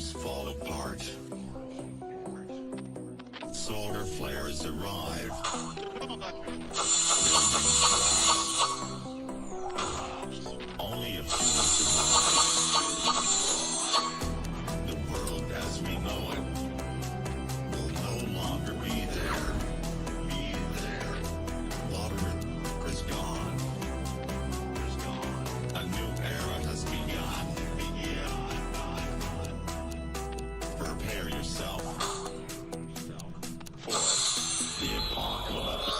things fall apart. Solar flares arrive. Only a few survive. The world as we know it will no longer be there. Water is gone. A new era has begun. Prepare yourself for the apocalypse.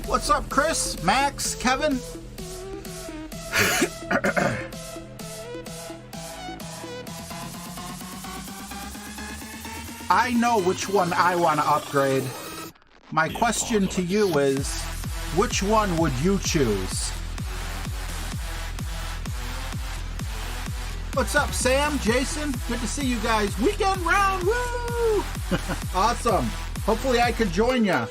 What's up, Chris, Max, Kevin? I know which one I want to upgrade. My question to you is, which one would you choose? What's up, Sam, Jason? Good to see you guys. Weekend round, woo! Awesome. Hopefully I could join ya.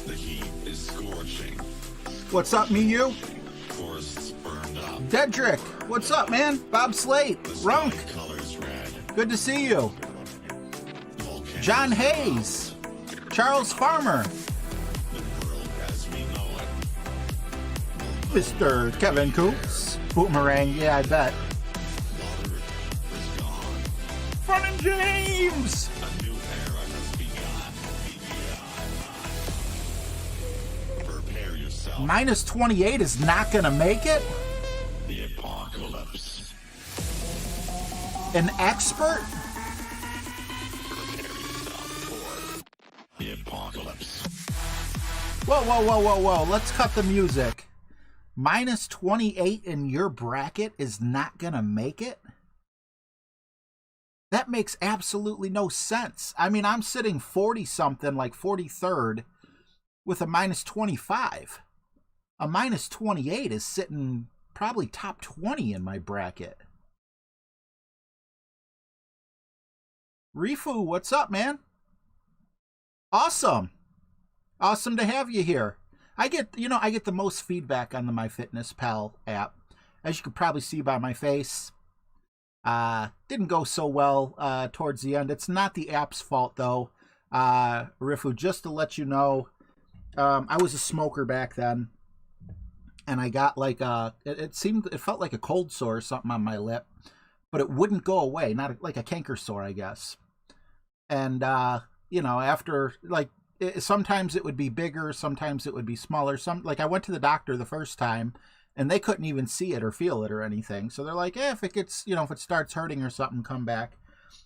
The heat is scorching. What's up, me, you? Forests burned up. Dedrick, what's up, man? Bob Slate, The Runk, sky colors red. good to see you. Volcanoes John Hayes, Charles Farmer, The world as we know it. Mr. Kevin Coops, Boomerang, yeah, I bet. Water is gone. Fun and James! A new era has begun. Prepare yourself. Minus 28 is not gonna make it? The apocalypse. An expert? Prepare yourself for the apocalypse. Whoa, whoa, whoa, whoa, whoa, let's cut the music. Minus 28 in your bracket is not gonna make it? That makes absolutely no sense. I mean, I'm sitting 40-something, like 43rd, with a minus 25. A minus 28 is sitting probably top 20 in my bracket. Rifu, what's up, man? Awesome. Awesome to have you here. I get the most feedback on the MyFitnessPal app. As you could probably see by my face. Didn't go so well towards the end. It's not the app's fault, though. Rifu, just to let you know, I was a smoker back then. And I got like it felt like a cold sore or something on my lip. But it wouldn't go away. Not like a canker sore, I guess. And, after, like, sometimes it would be bigger, sometimes it would be smaller. I went to the doctor the first time, and they couldn't even see it or feel it or anything. So they're like, if it gets, if it starts hurting or something, come back.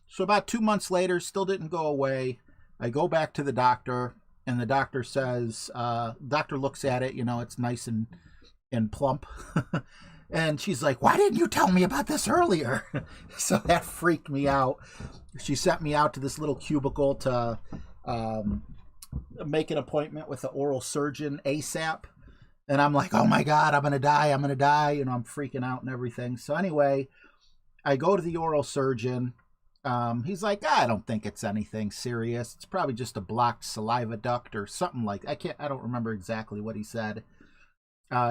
So about 2 months later, still didn't go away. I go back to the doctor, and the doctor says, doctor looks at it, it's nice and plump. And she's like, why didn't you tell me about this earlier? So that freaked me out. She sent me out to this little cubicle to make an appointment with the oral surgeon ASAP. And I'm like, oh my God, I'm going to die. I'm freaking out and everything. So anyway, I go to the oral surgeon. He's like, I don't think it's anything serious. It's probably just a blocked saliva duct or something like that. I don't remember exactly what he said.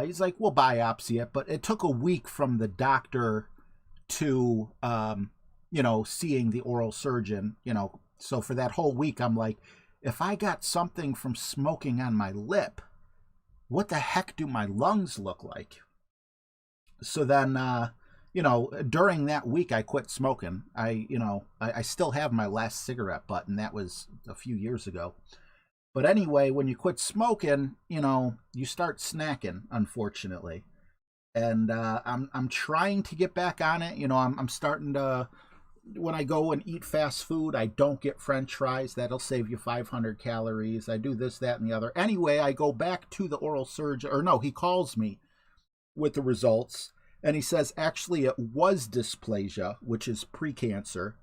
He's like, we'll biopsy it. But it took a week from the doctor to, seeing the oral surgeon, So for that whole week, I'm like, if I got something from smoking on my lip, what the heck do my lungs look like? So then, during that week, I quit smoking. I still have my last cigarette butt, and that was a few years ago. But anyway, when you quit smoking, you start snacking, unfortunately. And I'm trying to get back on it. I'm starting to when I go and eat fast food, I don't get French fries. That'll save you 500 calories. I do this, that, and the other. Anyway, I go back to the oral surgeon, or no, he calls me with the results, and he says, actually, it was dysplasia, which is precancer,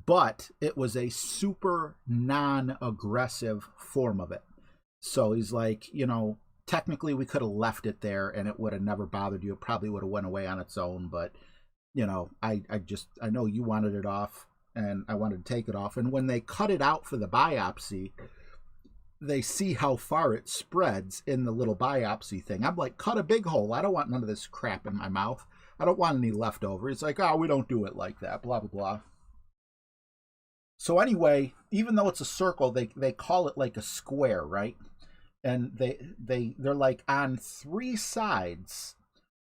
but it was a super non-aggressive form of it. So he's like, technically we could have left it there and it would have never bothered you. It probably would have went away on its own, but I know you wanted it off and I wanted to take it off. And when they cut it out for the biopsy, they see how far it spreads in the little biopsy thing. I'm like, cut a big hole. I don't want none of this crap in my mouth. I don't want any leftover. It's like, oh, we don't do it like that, blah, blah, blah. So anyway, even though it's a circle, they call it like a square, right? And they're like, on 3 sides,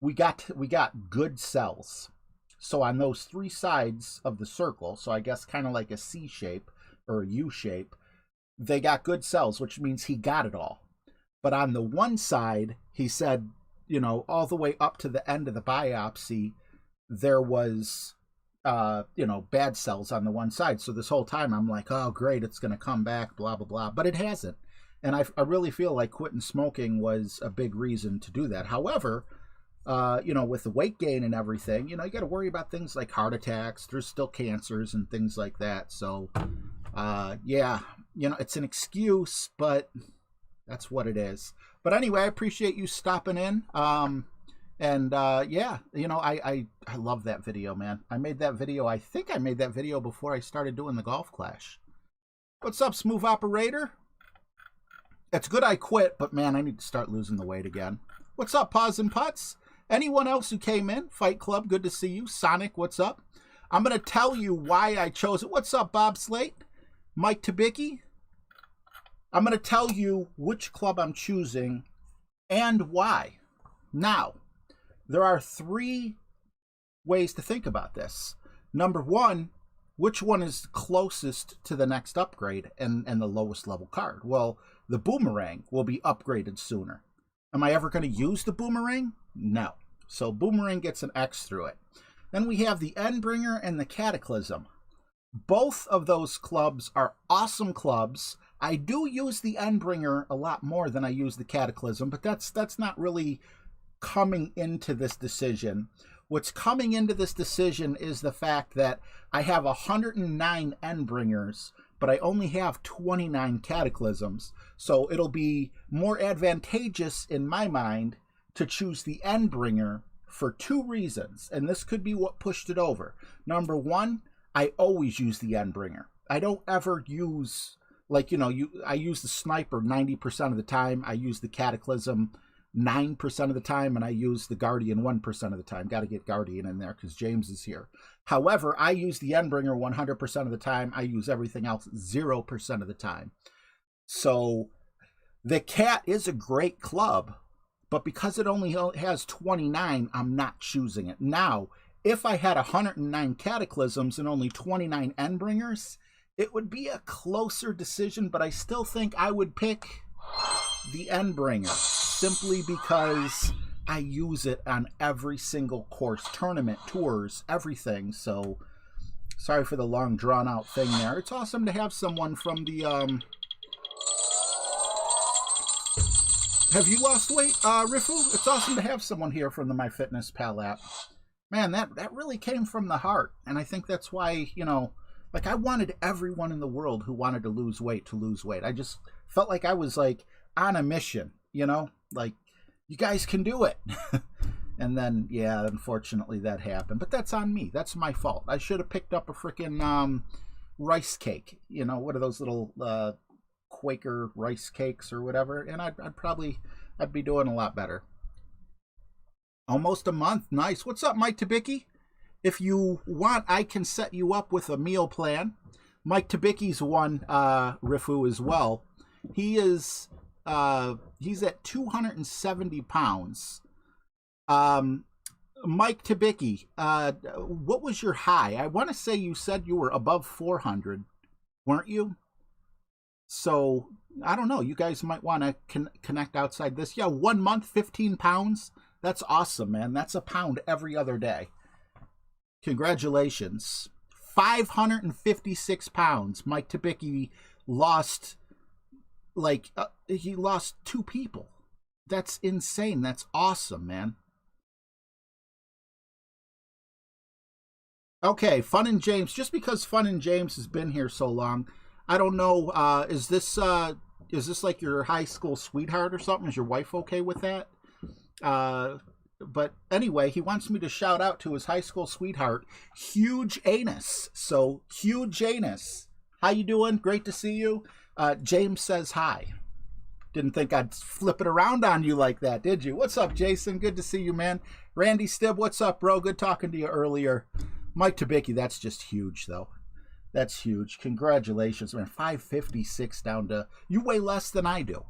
we got good cells. So on those 3 sides of the circle, so I guess kind of like a C shape or a U shape, they got good cells, which means he got it all. But on the one side, he said, all the way up to the end of the biopsy, there was, bad cells on the one side. So this whole time I'm like, oh, great, it's going to come back, blah, blah, blah. But it hasn't. And I really feel like quitting smoking was a big reason to do that. However, with the weight gain and everything, you got to worry about things like heart attacks. There's still cancers and things like that. So, yeah, it's an excuse, but that's what it is. But anyway, I appreciate you stopping in. Yeah, I love that video, man. I think I made that video before I started doing the Golf Clash. What's up, Smooth Operator? It's good I quit, but man, I need to start losing the weight again. What's up, Paws and Putts? Anyone else who came in? Fight Club, good to see you. Sonic, what's up? I'm going to tell you why I chose it. What's up, Bob Slate? Mike Tabicki? I'm going to tell you which club I'm choosing and why. Now, there are 3 ways to think about this. Number 1, which one is closest to the next upgrade and the lowest level card? Well, the Boomerang will be upgraded sooner. Am I ever going to use the Boomerang? No. So Boomerang gets an X through it. Then we have the Endbringer and the Cataclysm. Both of those clubs are awesome clubs. I do use the Endbringer a lot more than I use the Cataclysm, but that's not really coming into this decision. What's coming into this decision is the fact that I have 109 Endbringers, but I only have 29 Cataclysms. So it'll be more advantageous in my mind to choose the Endbringer for 2 reasons. And this could be what pushed it over. Number 1, I always use the Endbringer. I don't ever use, I use the Sniper 90% of the time. I use the Cataclysm 9% of the time, and I use the Guardian 1% of the time. Got to get Guardian in there because James is here. However, I use the Endbringer 100% of the time. I use everything else 0% of the time. So the Cat is a great club, but because it only has 29, I'm not choosing it. Now, if I had 109 Cataclysms and only 29 Endbringers, it would be a closer decision, but I still think I would pick the Endbringer, simply because I use it on every single course, tournament, tours, everything. So, sorry for the long, drawn-out thing there. It's awesome to have someone from the, Have you lost weight, Rifu? It's awesome to have someone here from the MyFitnessPal app. Man, that really came from the heart. And I think that's why, I wanted everyone in the world who wanted to lose weight to lose weight. I just felt like I was, on a mission, you guys can do it. And then, yeah, unfortunately that happened. But that's on me. That's my fault. I should have picked up a freaking rice cake. What are those little Quaker rice cakes or whatever? And I'd be doing a lot better. Almost a month. Nice. What's up, Mike Tabicki? If you want, I can set you up with a meal plan. Mike Tabicki's one, Rifu, as well. He is... he's at 270 pounds. Mike Tabicki, what was your high? I want to say you said you were above 400, weren't you? So, I don't know. You guys might want to connect outside this. Yeah, 1 month, 15 pounds. That's awesome, man. That's a pound every other day. Congratulations. 556 pounds. Mike Tibicki lost, like, he lost 2 people. That's insane. That's awesome, man. Okay, Fun and James. Just because Fun and James has been here so long, I don't know. Is this like your high school sweetheart or something? Is your wife okay with that? But anyway, he wants me to shout out to his high school sweetheart, Huge Anus. So, Huge Anus, how you doing? Great to see you. James says hi. Didn't think I'd flip it around on you like that, did you? What's up, Jason? Good to see you, man. Randy Stibb, what's up, bro? Good talking to you earlier. Mike Tibicki, that's just huge, though. That's huge. Congratulations, man. 556 down to... You weigh less than I do.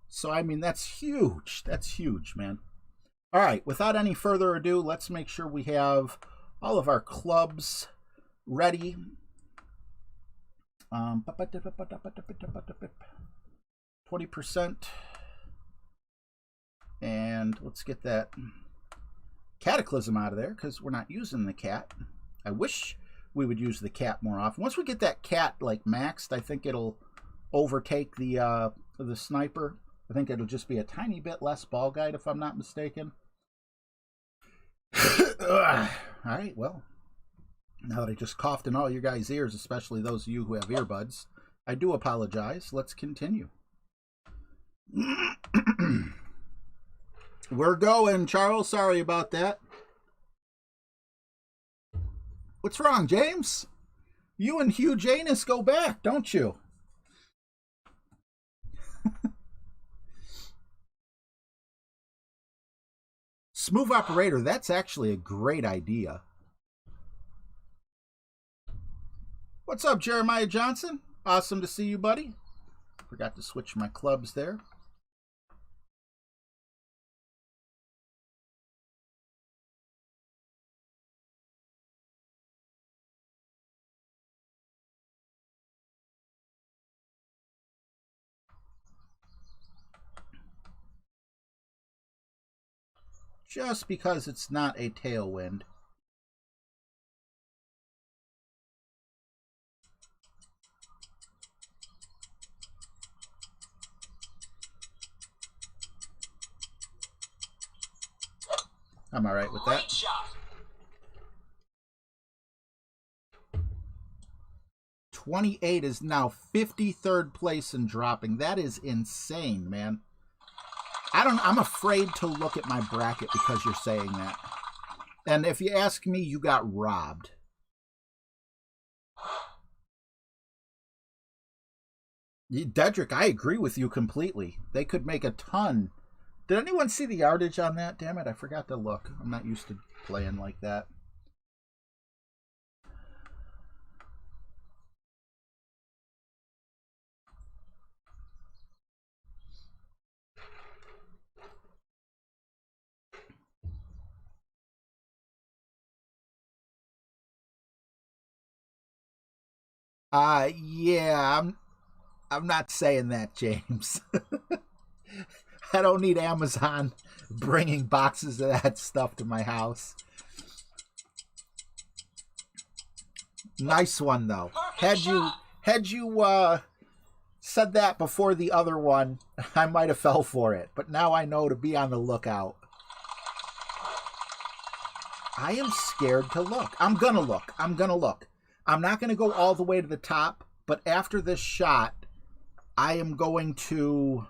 So, I mean, that's huge. That's huge, man. All right, without any further ado, let's make sure we have all of our clubs ready. 20%. And let's get that Cataclysm out of there because we're not using the cat. I wish we would use the cat more often. Once we get that cat like maxed, I think it'll overtake the sniper. I think it'll just be a tiny bit less ball guide if I'm not mistaken. All right, well, now that I just coughed in all your guys' ears, especially those of you who have earbuds, I do apologize. Let's continue. We're going, Charles. Sorry about that. What's wrong, James? You and Hugh Janus go back, don't you? Smooth operator, that's actually a great idea. What's up, Jeremiah Johnson? Awesome to see you, buddy. Forgot to switch my clubs there. Just because it's not a tailwind. I'm all right with that. 28 is now 53rd place and dropping. That is insane, man. I'm afraid to look at my bracket because you're saying that. And if you ask me, you got robbed. Dedrick, I agree with you completely. They could make a ton. Did anyone see the yardage on that? Damn it, I forgot to look. I'm not used to playing like that. Yeah, I'm not saying that, James. I don't need Amazon bringing boxes of that stuff to my house. Nice one, though. Had you said that before the other one, I might have fell for it. But now I know to be on the lookout. I am scared to look. I'm gonna look. I'm not going to go all the way to the top, but after this shot, I am going to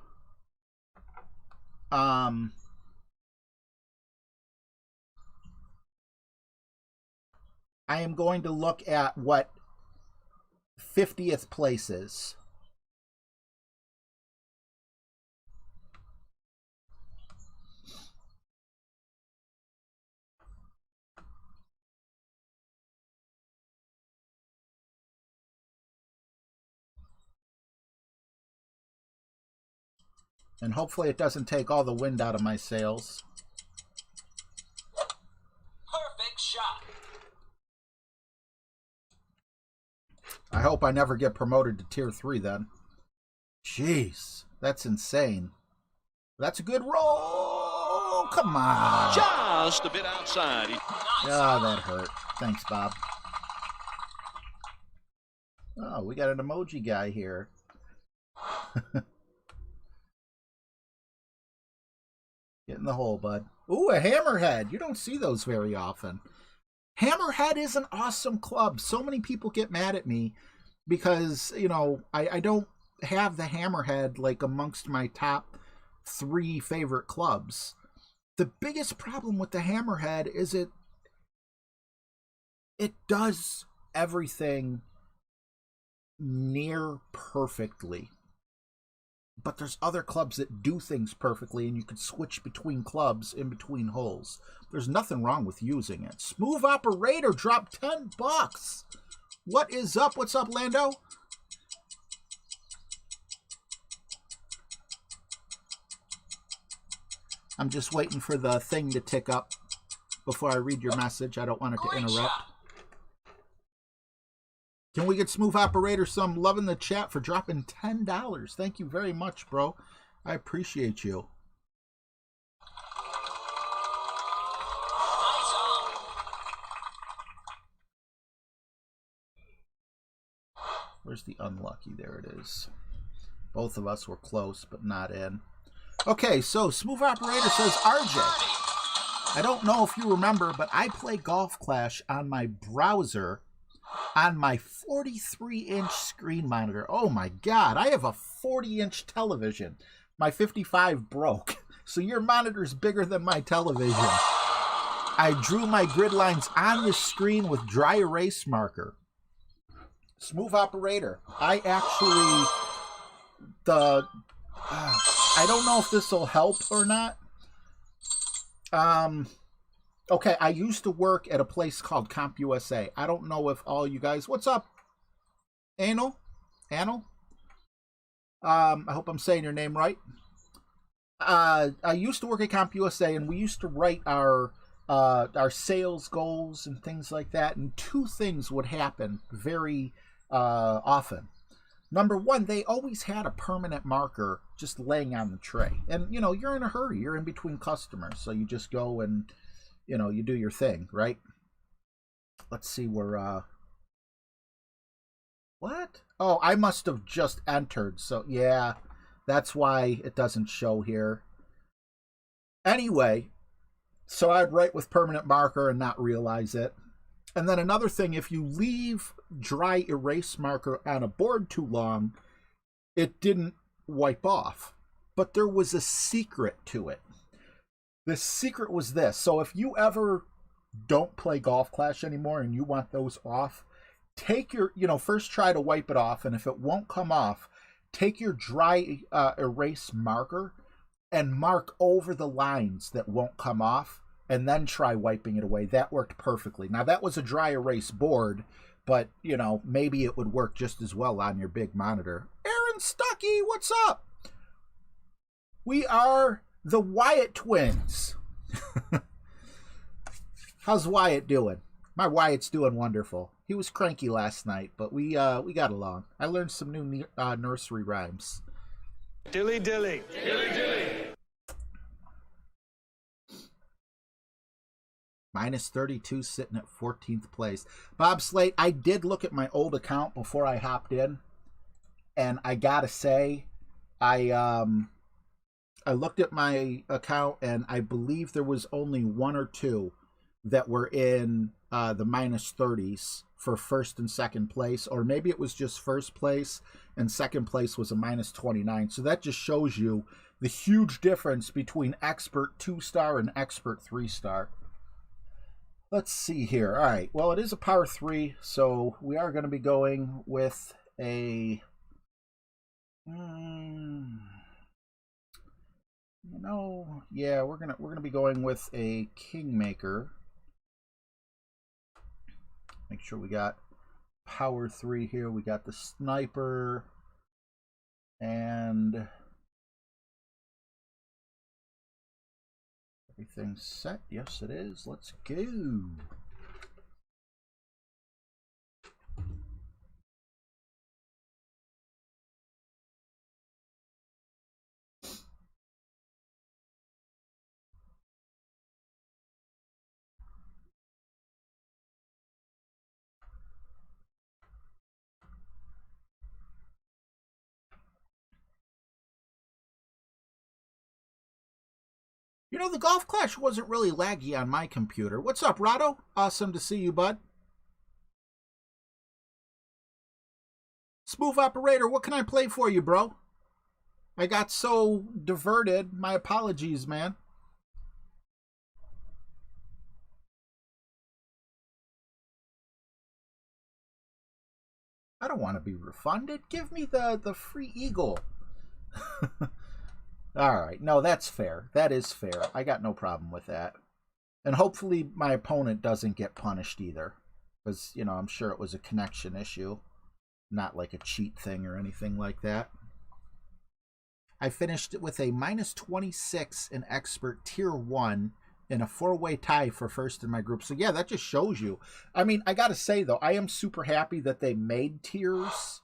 I am going to look at what 50th place is. And hopefully it doesn't take all the wind out of my sails. Perfect shot. I hope I never get promoted to tier 3 then. Jeez, that's insane. That's a good roll. Come on. Just a bit outside. Ah, that hurt. Thanks, Bob. Oh, we got an emoji guy here. Get in the hole, bud. Ooh, a hammerhead. You don't see those very often. Hammerhead is an awesome club. So many people get mad at me because, you know, I don't have the hammerhead like amongst my top 3 favorite clubs. The biggest problem with the hammerhead is it does everything near perfectly. But there's other clubs that do things perfectly, and you can switch between clubs in between holes. There's nothing wrong with using it. Smooth Operator dropped $10. What is up? What's up, Lando? I'm just waiting for the thing to tick up before I read your message. I don't want it to interrupt. Can we get Smooth Operator some love in the chat for dropping $10? Thank you very much, bro. I appreciate you. Where's the unlucky? There it is. Both of us were close, but not in. Okay, so Smooth Operator says, RJ, I don't know if you remember, but I play Golf Clash on my browser on my 43-inch screen monitor. Oh my God, I have a 40-inch television. My 55 broke, so your monitor's bigger than my television. I drew my grid lines on the screen with dry erase marker. Smooth Operator, I actually, I don't know if this will help or not. Okay, I used to work at a place called CompUSA. I don't know if all you guys... What's up, Anil? I hope I'm saying your name right. I used to work at CompUSA, and we used to write our sales goals and things like that, and 2 things would happen very often. Number 1, they always had a permanent marker just laying on the tray. And, you know, you're in a hurry. You're in between customers, so you just go and... you know, you do your thing, right? Let's see where, what? Oh, I must have just entered. So, yeah, that's why it doesn't show here. Anyway, so I'd write with permanent marker and not realize it. And then another thing, if you leave dry erase marker on a board too long, it didn't wipe off. But there was a secret to it. The secret was this. So if you ever don't play Golf Clash anymore and you want those off, take your, you know, first try to wipe it off. And if it won't come off, take your dry erase marker and mark over the lines that won't come off, and then try wiping it away. That worked perfectly. Now, that was a dry erase board, but, you know, maybe it would work just as well on your big monitor. Aaron Stuckey, what's up? We are... the Wyatt twins. How's Wyatt doing? My Wyatt's doing wonderful. He was cranky last night, but we got along. I learned some new nursery rhymes. Dilly dilly. Dilly dilly. Minus 32, sitting at 14th place. Bob Slate, I did look at my old account before I hopped in, and I gotta say, I looked at my account, and I believe there was only 1 or 2 that were in the minus 30s for first and second place, or maybe it was just first place and second place was a minus 29. So that just shows you the huge difference between expert 2-star and expert 3-star. Let's see here. All right. Well, it is a par 3, so we are going to be going with a... you know, yeah, we're gonna be going with a Kingmaker. Make sure we got power 3 here. We got the sniper and everything's set. Yes, it is. Let's go. You know, the Golf Clash wasn't really laggy on my computer. What's up, Rado? Awesome to see you, bud. Smooth Operator, what can I play for you, bro? I got so diverted. My apologies, man. I don't want to be refunded. Give me the free eagle. All right. No, that's fair. That is fair. I got no problem with that. And hopefully my opponent doesn't get punished either. Because, you know, I'm sure it was a connection issue. Not like a cheat thing or anything like that. I finished it with a minus 26 in Expert Tier 1 in a 4-way tie for first in my group. So, yeah, that just shows you. I mean, I got to say, though, I am super happy that they made tiers.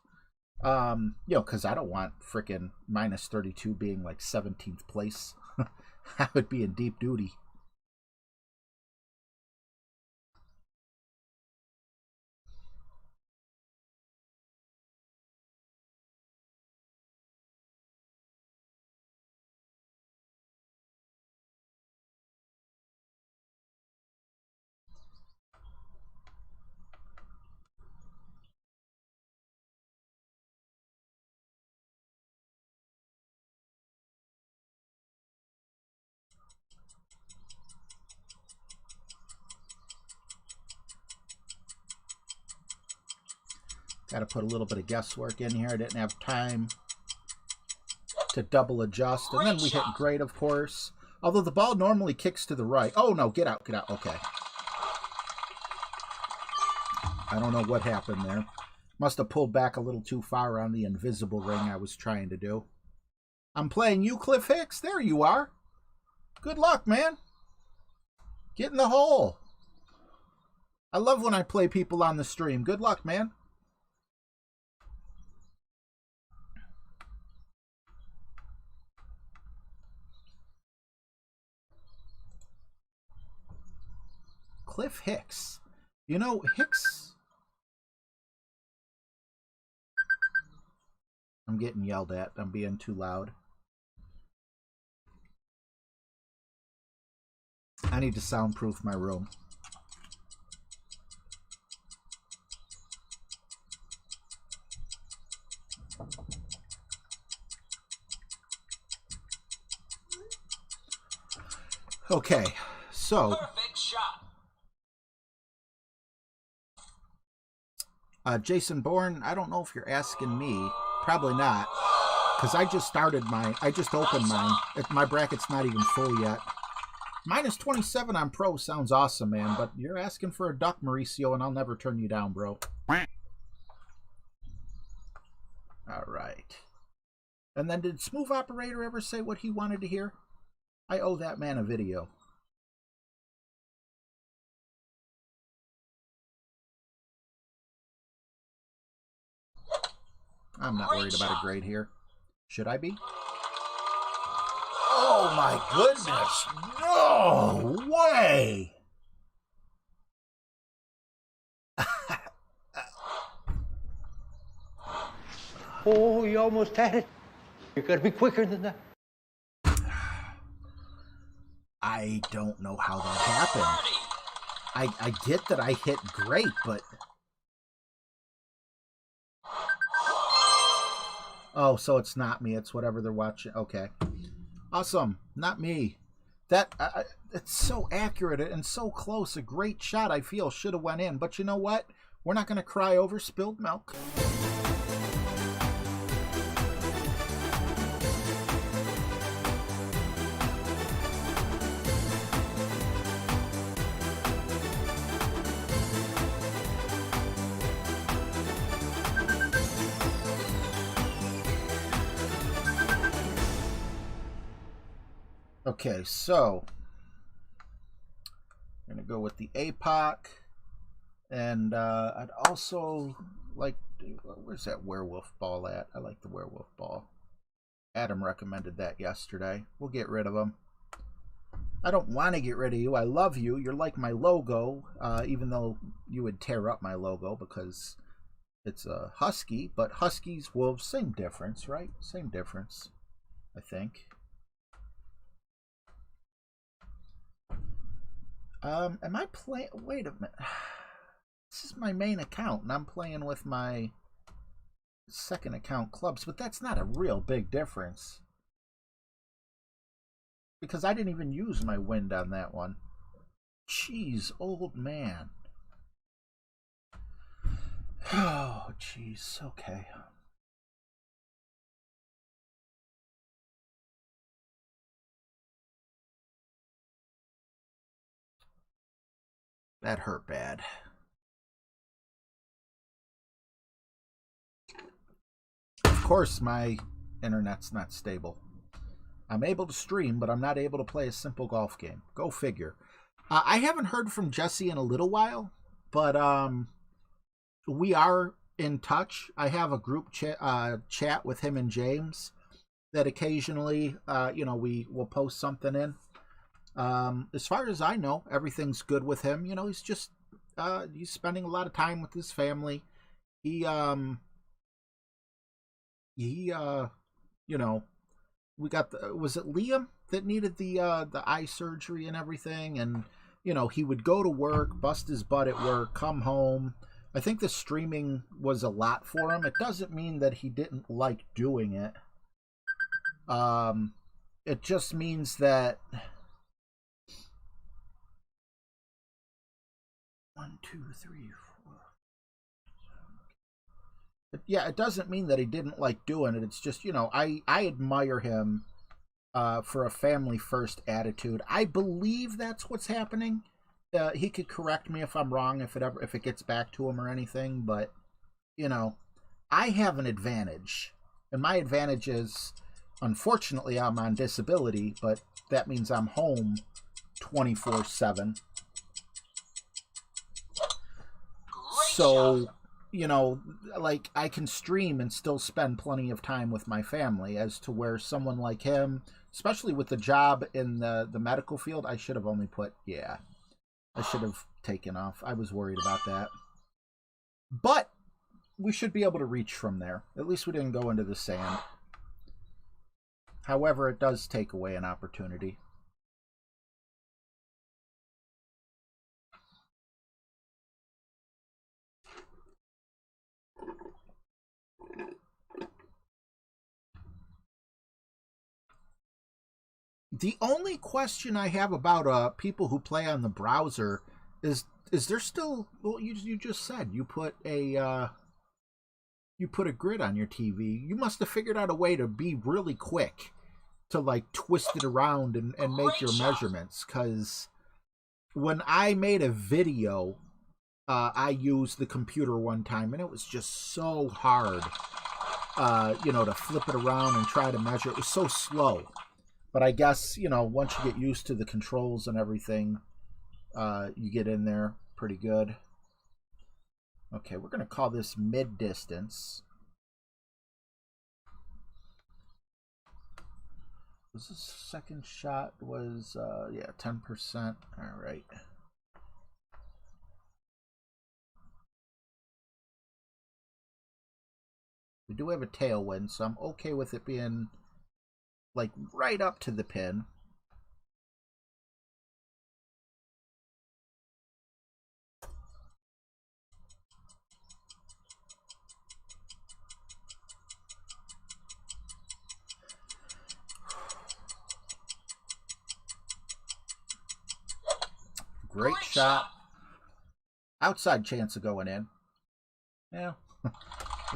You know, because I don't want freaking minus 32 being like 17th place. I would be in deep duty. Got to put a little bit of guesswork in here. I didn't have time to double adjust. And then we hit great, of course. Although the ball normally kicks to the right. Oh, no, get out, get out. Okay. I don't know what happened there. Must have pulled back a little too far on the invisible ring I was trying to do. I'm playing you, Cliff Hicks. There you are. Good luck, man. Get in the hole. I love when I play people on the stream. Good luck, man. Cliff Hicks. You know, Hicks... I'm getting yelled at. I'm being too loud. I need to soundproof my room. Okay, so... Perfect shot. Jason Bourne, I don't know if you're asking me. Probably not. Because I just started mine. I just opened mine. My bracket's not even full yet. Minus 27 on pro sounds awesome, man. But you're asking for a duck, Mauricio, and I'll never turn you down, bro. Alright. And then did Smooth Operator ever say what he wanted to hear? I owe that man a video. I'm not worried about a grade here. Should I be? Oh my goodness! No way! Oh, you almost had it. You gotta be quicker than that. I don't know how that happened. I get that I hit great, but... Oh, so it's not me. It's whatever they're watching. Okay. Awesome. Not me. That it's so accurate and so close. A great shot, I feel, should have went in. But you know what? We're not going to cry over spilled milk. Okay, so I'm going to go with the APOC, and I'd also like to, where's that werewolf ball at? I like the werewolf ball. Adam recommended that yesterday. We'll get rid of him. I don't want to get rid of you. I love you. You're like my logo, even though you would tear up my logo because it's a husky, but huskies, wolves, same difference, right? Same difference, I think. Am I playing? Wait a minute. This is my main account, and I'm playing with my second account clubs, but that's not a real big difference. Because I didn't even use my wind on that one. Jeez, old man. Oh, jeez. Okay. That hurt bad. Of course, my internet's not stable. I'm able to stream, but I'm not able to play a simple golf game. Go figure. I haven't heard from Jesse in a little while, but we are in touch. I have a group chat with him and James that occasionally, we will post something in. As far as I know, everything's good with him. You know, he's just he's spending a lot of time with his family. He we got was it Liam that needed the eye surgery and everything, and he would go to work, bust his butt at work, come home. I think the streaming was a lot for him. It doesn't mean that he didn't like doing it. It just means that 1, 2, 3, 4. But yeah, it doesn't mean that he didn't like doing it. It's just, I admire him for a family first attitude. I believe that's what's happening. He could correct me if I'm wrong, if it gets back to him or anything, but I have an advantage. And my advantage is, unfortunately, I'm on disability, but that means I'm home 24/7. So, like, I can stream and still spend plenty of time with my family, as to where someone like him, especially with the job in the medical field, I should have only put, I should have taken off. I was worried about that. But we should be able to reach from there. At least we didn't go into the sand. However, it does take away an opportunity. The only question I have about people who play on the browser is there still, well, you just said you put a grid on your TV. You must have figured out a way to be really quick to like twist it around and make your measurements, because when I made a video, I used the computer one time and it was just so hard to flip it around and try to measure. It was so slow. But I guess, once you get used to the controls and everything, you get in there pretty good. Okay, we're going to call this mid-distance. Was this second shot was, 10%. All right. We do have a tailwind, so I'm okay with it being like right up to the pin. Great shot. Outside chance of going in. Yeah.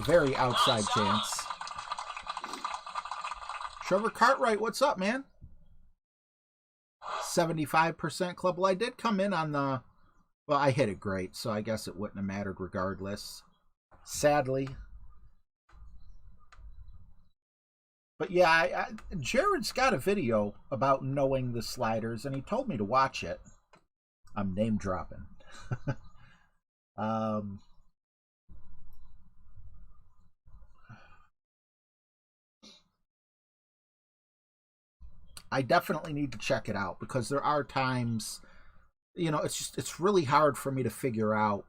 Very outside chance. Trevor Cartwright, what's up, man? 75% club. Well, I did come in on the... Well, I hit it great, so I guess it wouldn't have mattered regardless. Sadly. But yeah, Jared's got a video about knowing the sliders, and he told me to watch it. I'm name dropping. I definitely need to check it out, because there are times, it's really hard for me to figure out,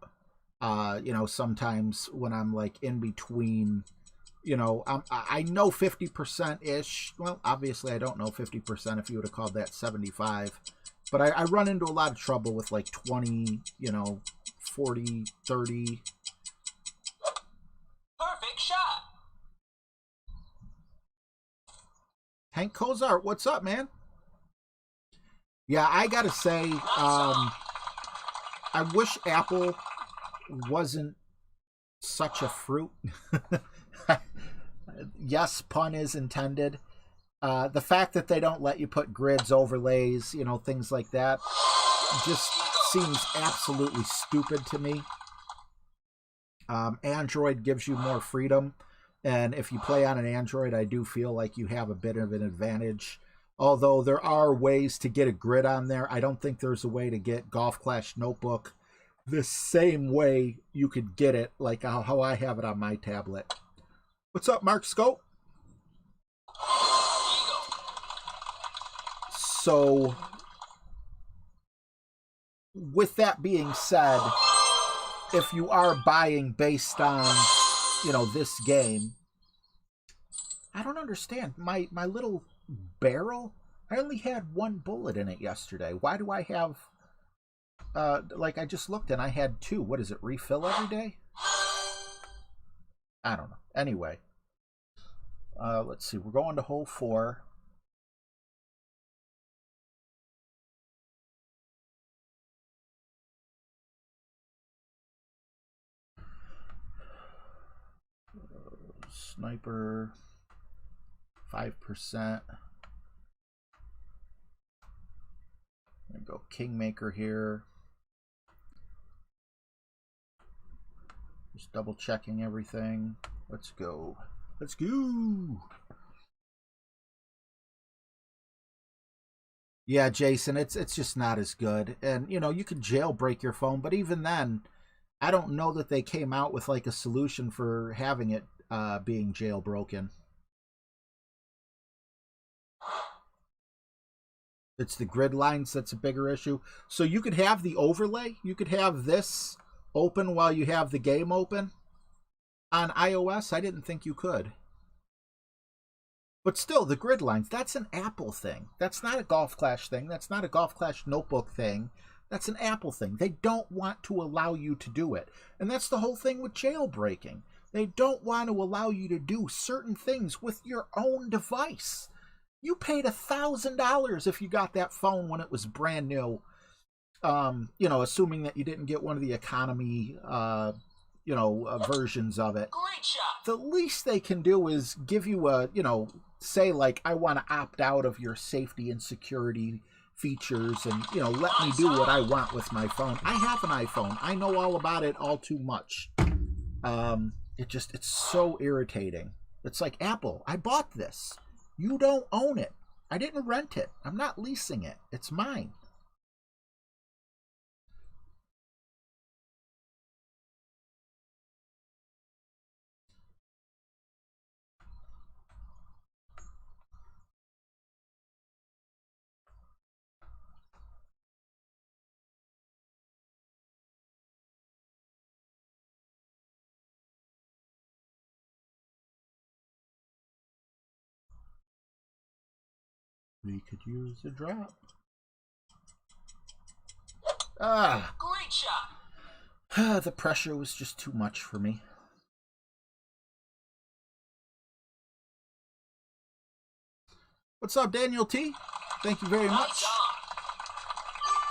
sometimes when I'm like in between, I know 50% ish. Well, obviously I don't know 50% if you would have called that 75, but I run into a lot of trouble with like 20, 40, 30. Perfect shot. Hank Kozart, what's up, man? Yeah, I gotta say, I wish Apple wasn't such a fruit. Yes, pun is intended. The fact that they don't let you put grids, overlays, things like that, just seems absolutely stupid to me. Android gives you more freedom, and if you play on an Android, I do feel like you have a bit of an advantage. Although there are ways to get a grid on there, I don't think there's a way to get Golf Clash Notebook the same way you could get it, like how I have it on my tablet. What's up, Mark Scope? So, with that being said, if you are buying based on, this game, I don't understand. My little barrel, I only had one bullet in it yesterday. Why do I have, I just looked and I had two. What is it, refill every day? I don't know. Anyway, let's see. We're going to hole 4. Sniper, 5%. I'm gonna go Kingmaker here. Just double checking everything. Let's go. Let's go. Yeah, Jason, it's just not as good. And you can jailbreak your phone, but even then, I don't know that they came out with like a solution for having it being jailbroken. It's the grid lines that's a bigger issue. So you could have the overlay. You could have this open while you have the game open. On iOS, I didn't think you could. But still, the grid lines, that's an Apple thing. That's not a Golf Clash thing. That's not a Golf Clash Notebook thing. That's an Apple thing. They don't want to allow you to do it. And that's the whole thing with jailbreaking. They don't want to allow you to do certain things with your own device. You paid $1,000 if you got that phone when it was brand new. Assuming that you didn't get one of the economy, versions of it. Great shot. The least they can do is give you a, say like, I want to opt out of your safety and security features and, let me do what I want with my phone. I have an iPhone. I know all about it all too much. It's so irritating. It's like, Apple, I bought this. You don't own it. I didn't rent it. I'm not leasing it. It's mine. We could use a drop. Great shot. The pressure was just too much for me. What's up, Daniel T? Thank you very much.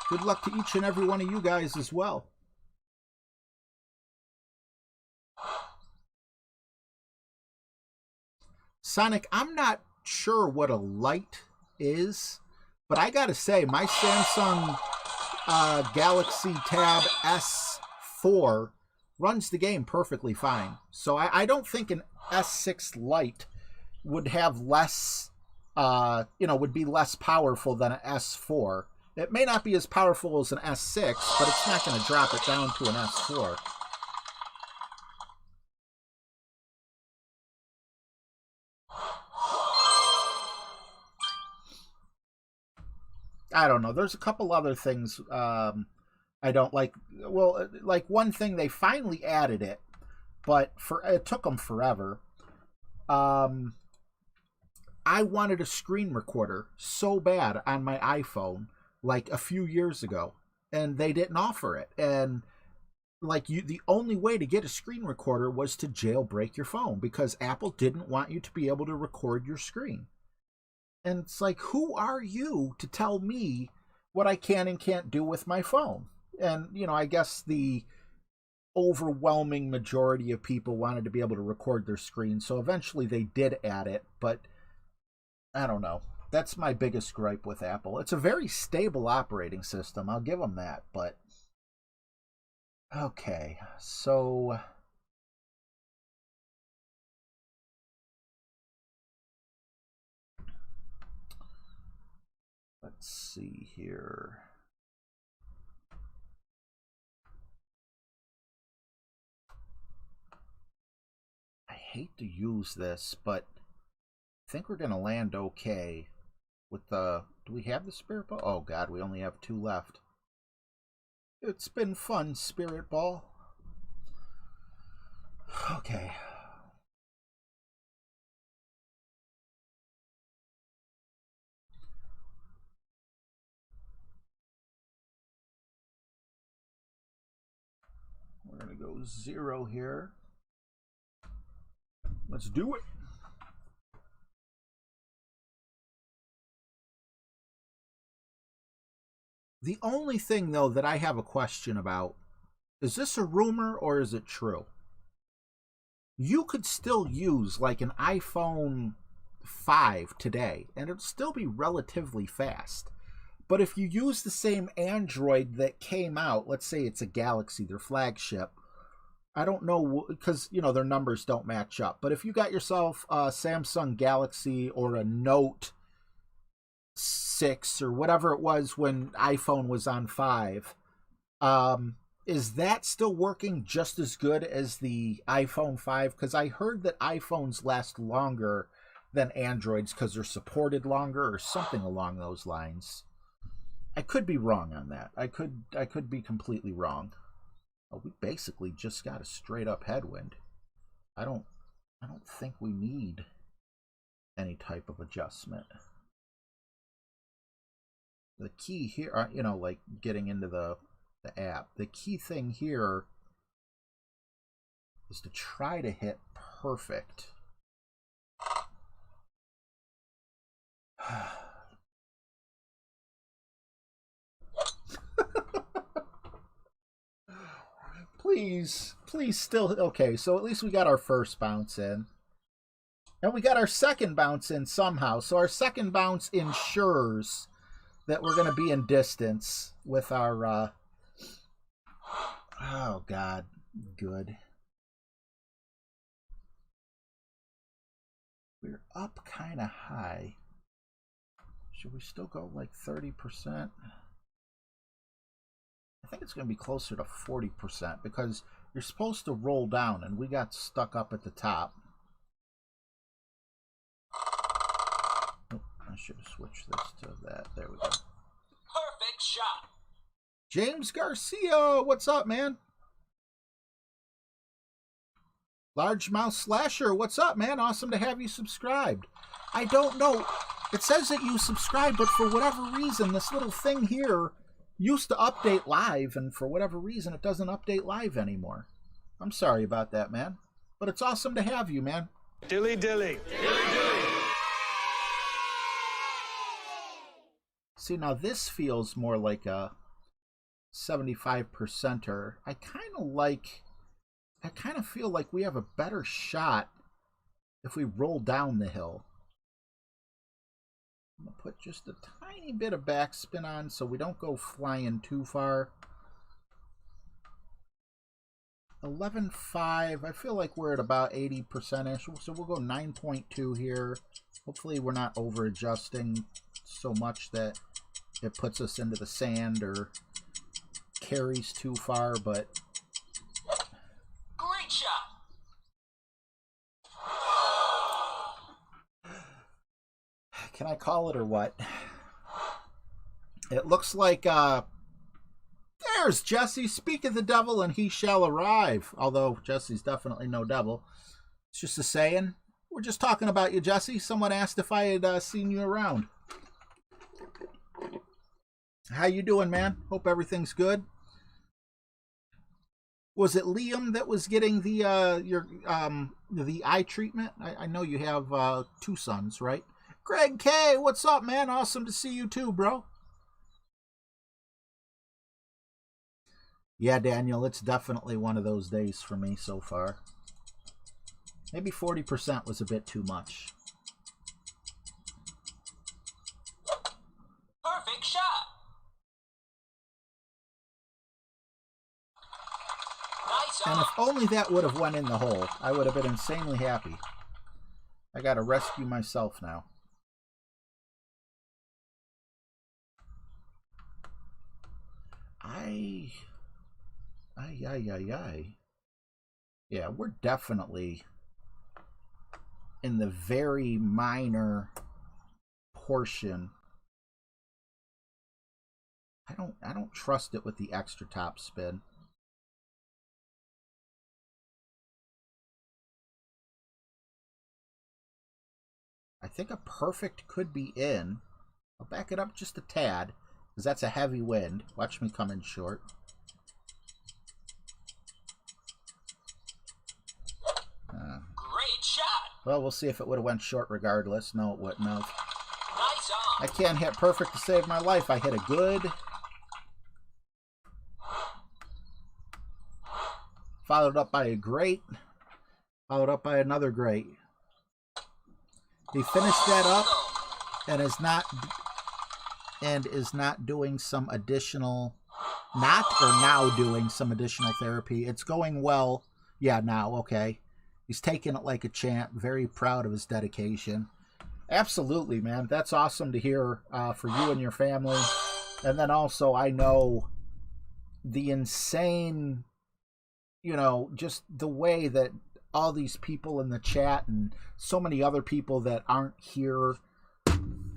Good luck to each and every one of you guys as well. Sonic, I'm not sure what a light is, but I gotta say, my Samsung Galaxy Tab S4 runs the game perfectly fine. So I don't think an S6 Lite would have less, would be less powerful than an S4. It may not be as powerful as an S6, but it's not going to drop it down to an S4. I don't know. There's a couple other things I don't like. Well, like one thing, they finally added it, but it took them forever. I wanted a screen recorder so bad on my iPhone like a few years ago, and they didn't offer it. And like the only way to get a screen recorder was to jailbreak your phone, because Apple didn't want you to be able to record your screen. And it's like, who are you to tell me what I can and can't do with my phone? And, you know, I guess the overwhelming majority of people wanted to be able to record their screen, so eventually they did add it, but I don't know. That's my biggest gripe with Apple. It's a very stable operating system, I'll give them that, but okay, so let's see here. I hate to use this, but I think we're going to land okay with the... Do we have the Spirit Ball? Oh, God, we only have 2 left. It's been fun, Spirit Ball. Okay. We're going to go 0 here. Let's do it. The only thing, though, that I have a question about, is this a rumor or is it true? You could still use like an iPhone 5 today, and it'll still be relatively fast. But if you use the same Android that came out, let's say it's a Galaxy, their flagship, I don't know, because, you know, their numbers don't match up. But if you got yourself a Samsung Galaxy or a Note 6 or whatever it was when iPhone was on 5, is that still working just as good as the iPhone 5? Because I heard that iPhones last longer than Androids because they're supported longer or something along those lines. I could be wrong on that. I could be completely wrong. Oh, we basically just got a straight up headwind. I don't think we need any type of adjustment. The key here, you know, like getting into the app, the key thing here is to try to hit perfect. Please still, okay, so at least we got our first bounce in. And we got our second bounce in somehow. So our second bounce ensures that we're going to be in distance with our, oh God, good. We're up kind of high. Should we still go like 30%? I think it's going to be closer to 40% because you're supposed to roll down and we got stuck up at the top. Oh, I should have switched this to that. There we go. Perfect shot. James Garcia, what's up, man? Largemouth Slasher, what's up, man? Awesome to have you subscribed. I don't know. It says that you subscribed, but for whatever reason, this little thing here used to update live, and for whatever reason, it doesn't update live anymore. I'm sorry about that, man. But it's awesome to have you, man. Dilly dilly. See, now this feels more like a 75%er. I kind of feel like we have a better shot if we roll down the hill. I'm going to put just a tiny bit of backspin on so we don't go flying too far. 11.5. I feel like we're at about 80%-ish. So we'll go 9.2 here. Hopefully we're not over adjusting so much that it puts us into the sand or carries too far, but Great shot. can I call it or what? It looks like there's Jesse. Speak of the devil and he shall arrive. Although Jesse's definitely no devil. It's just a saying. We're just talking about you, Jesse. Someone asked if I had seen you around. How you doing, man? Hope everything's good. Was it Liam that was getting the eye treatment? I know you have two sons, right? Greg K, what's up, man? Awesome to see you too, bro. Yeah, Daniel, it's definitely one of those days for me so far. Maybe 40% was a bit too much. Perfect shot. Nice And on. if only that would have went in the hole, I would have been insanely happy. I gotta rescue myself now. Ay, ay, ay. Yeah, we're definitely in the very minor portion. I don't trust it with the extra top spin. I think a perfect could be in. I'll back it up just a tad, because that's a heavy wind. Watch me come in short. Great shot. Well, we'll see if it would have went short regardless. No, it wouldn't have. Nice on. I can't hit perfect to save my life. I hit a good. Followed up by a great. Followed up by another great. He finished that up and is not doing some additional, now doing some additional therapy. It's going well. Yeah, now, okay. He's taking it like a champ. Very proud of his dedication. Absolutely, man. That's awesome to hear for you and your family. And then also, I know the insane, just the way that all these people in the chat and so many other people that aren't here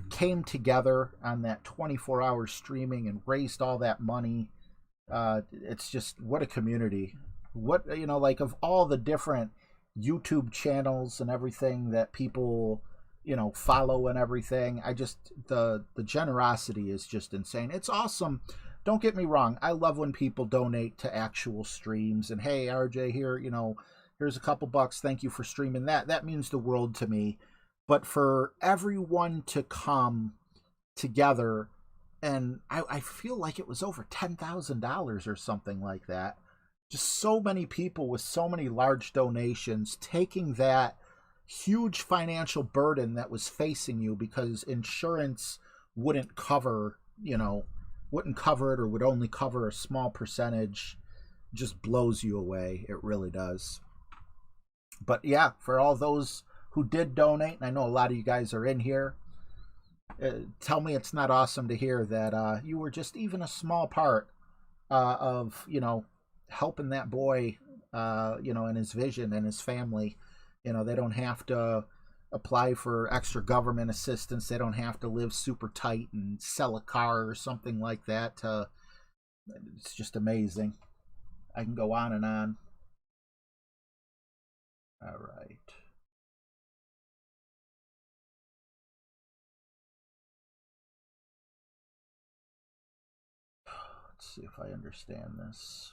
came together on that 24-hour streaming and raised all that money. It's just, what a community. What, like, of all the different YouTube channels and everything that people, follow and everything, the generosity is just insane. It's awesome. Don't get me wrong. I love when people donate to actual streams and, hey, RJ, here, here's a couple bucks. Thank you for streaming that. That means the world to me. But for everyone to come together, and I feel like it was over $10,000 or something like that. Just so many people with so many large donations taking that huge financial burden that was facing you because insurance wouldn't cover, wouldn't cover it or would only cover a small percentage, just blows you away. It really does. But yeah, for all those who did donate, and I know a lot of you guys are in here, tell me it's not awesome to hear that you were just even a small part of, helping that boy, and his vision and his family. They don't have to apply for extra government assistance. They don't have to live super tight and sell a car or something like that. It's just amazing. I can go on and on. All right. Let's see if I understand this.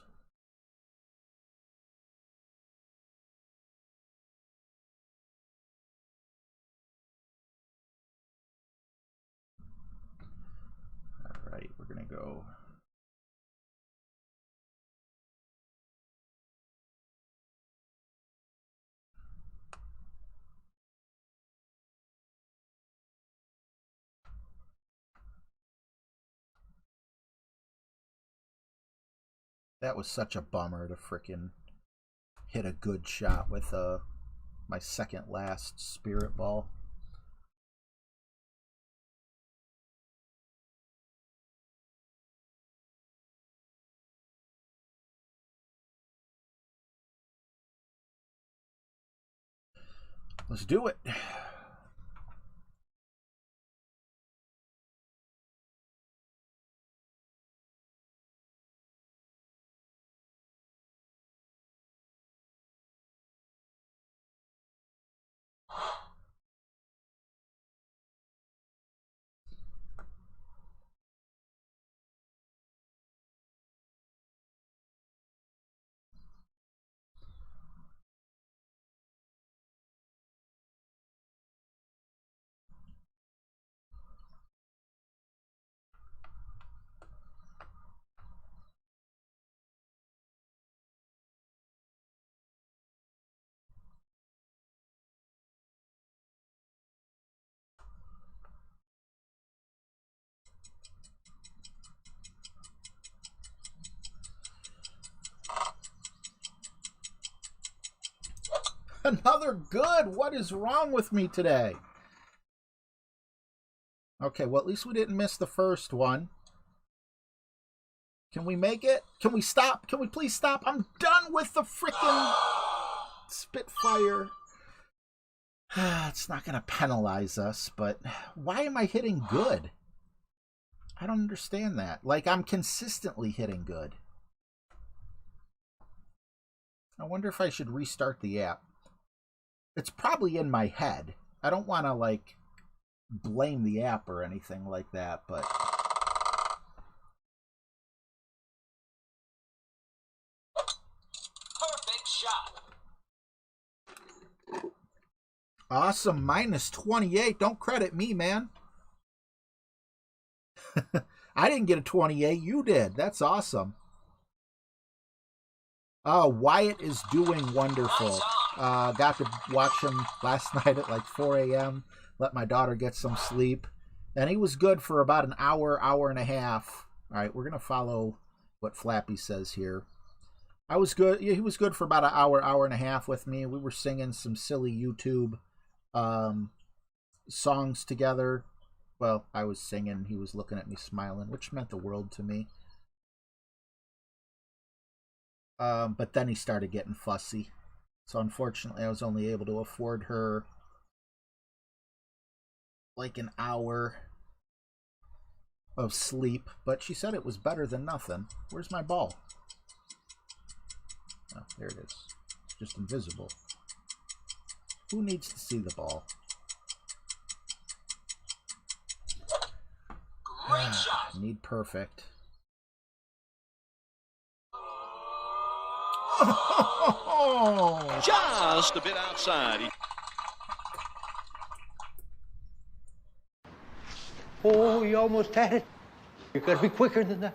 All right, we're going to go. That was such a bummer to frickin' hit a good shot with my second last spirit ball. Let's do it. Another good. What is wrong with me today? Okay, well, at least we didn't miss the first one. Can we make it? Can we stop? Can we please stop? I'm done with the freaking Spitfire. It's not going to penalize us, but why am I hitting good? I don't understand that. Like, I'm consistently hitting good. I wonder if I should restart the app. It's probably in my head. I don't want to, like, blame the app or anything like that, but... Perfect shot. Awesome, minus 28. Don't credit me, man. I didn't get a 28. You did. That's awesome. Oh, Wyatt is doing wonderful. Got to watch him last night at like 4 a.m. Let my daughter get some sleep. And he was good for about an hour, hour and a half. All right, we're going to follow what Flappy says here. I was good. Yeah, he was good for about an hour, hour and a half with me. We were singing some silly YouTube songs together. Well, I was singing. He was looking at me smiling, which meant the world to me. But then he started getting fussy. So unfortunately, I was only able to afford her like an hour of sleep. But she said it was better than nothing. Where's my ball? Oh, there it is. It's just invisible. Who needs to see the ball? Great shot. Need perfect. Just a bit outside. Oh, you almost had it. You gotta be quicker than that.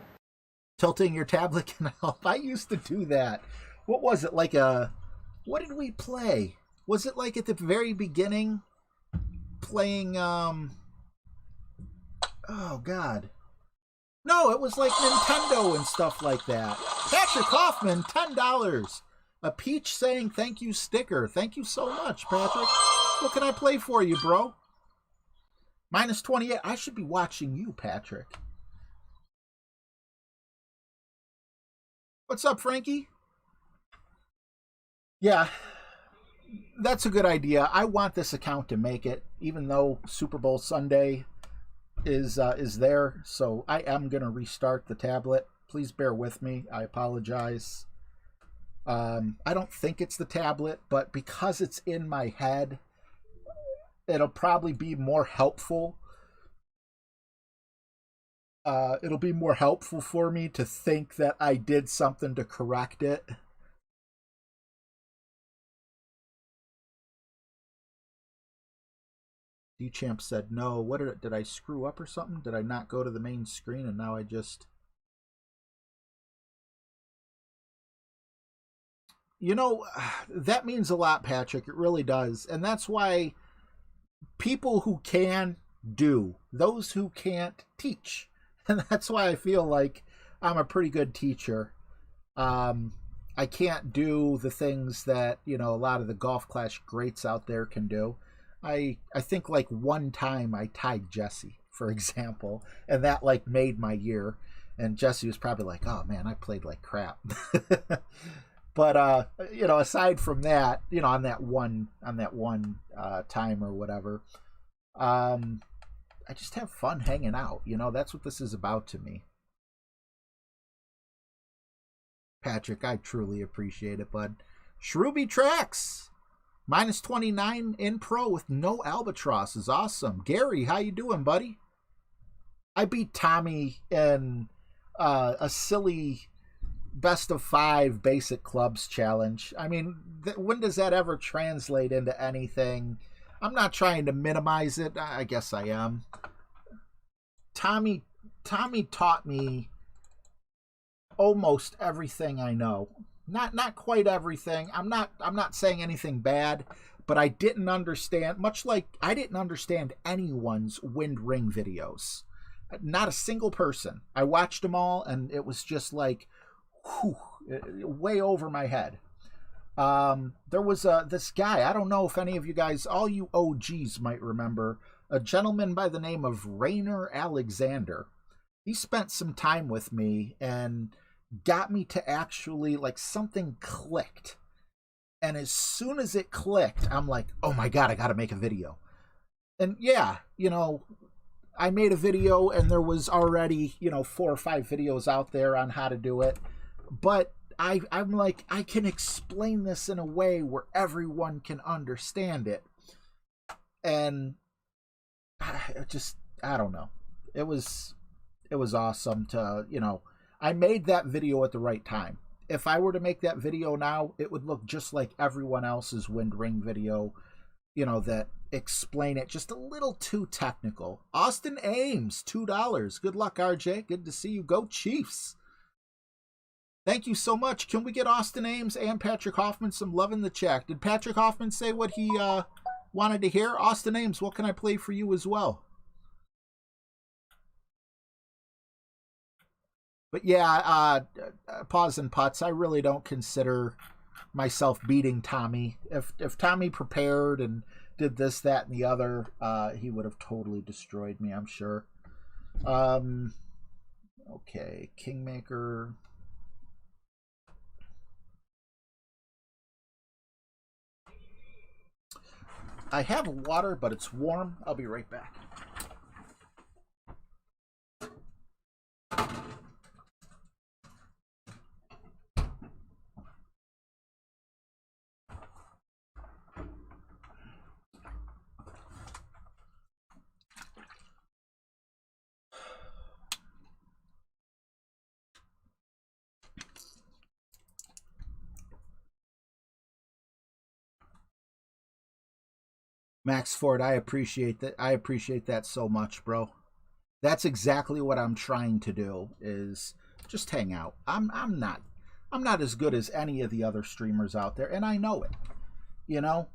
Tilting your tablet can help. I used to do that. What was it? Like a... What did we play? Was it like at the very beginning? Playing, Oh, God. No, it was like Nintendo and stuff like that. Patrick Hoffman, $10. A Peach saying thank you sticker. Thank you so much, Patrick. What can I play for you, bro? Minus 28. I should be watching you, Patrick. What's up, Frankie? Yeah, that's a good idea. I want this account to make it, even though Super Bowl Sunday is there. So I am going to restart the tablet. Please bear with me. I apologize. I don't think it's the tablet, but because it's in my head, it'll probably be more helpful. It'll be more helpful for me to think that I did something to correct it. D-Champ said no. What did I screw up or something? Did I not go to the main screen and now I just... You know, that means a lot, Patrick. It really does. And that's why people who can do. Those who can't teach. And that's why I feel like I'm a pretty good teacher. I can't do the things that, you know, a lot of the Golf Clash greats out there can do. I think like one time I tied Jesse, for example, and that like made my year. And Jesse was probably like, oh man, I played like crap. But you know, aside from that, you know, on that one time or whatever, I just have fun hanging out. You know, that's what this is about to me. Patrick, I truly appreciate it, bud. Shruby Tracks, minus 29 in pro with no albatross is awesome. Gary, how you doing, buddy? I beat Tommy in a silly best of 5 basic clubs challenge. I mean, when does that ever translate into anything? I'm not trying to minimize it. I guess I am. Tommy taught me almost everything I know. Not quite everything. I'm not saying anything bad, but I didn't understand, much like I didn't understand anyone's Wind Ring videos. Not a single person. I watched them all and it was just like whew, way over my head. There was this guy, I don't know if any of you guys, all you OGs might remember, a gentleman by the name of Rainer Alexander. He spent some time with me and got me to actually, like, something clicked. And as soon as it clicked, I'm like, oh my God, I got to make a video. And yeah, you know, I made a video and there was already, you know, 4 or 5 videos out there on how to do it. But I'm like, I can explain this in a way where everyone can understand it. And I don't know. It was awesome to, you know, I made that video at the right time. If I were to make that video now, it would look just like everyone else's Wind Ring video, you know, that explain it just a little too technical. Austin Ames, $2. Good luck, RJ. Good to see you. Go Chiefs. Thank you so much. Can we get Austin Ames and Patrick Hoffman some love in the chat? Did Patrick Hoffman say what he wanted to hear? Austin Ames, what can I play for you as well? But yeah, pause and putts. I really don't consider myself beating Tommy. If Tommy prepared and did this, that, and the other, he would have totally destroyed me, I'm sure. Okay, Kingmaker. I have water, but it's warm. I'll be right back. Max Ford, I appreciate that. I appreciate that so much, bro. That's exactly what I'm trying to do, is just hang out. I'm not as good as any of the other streamers out there, and I know it. You know?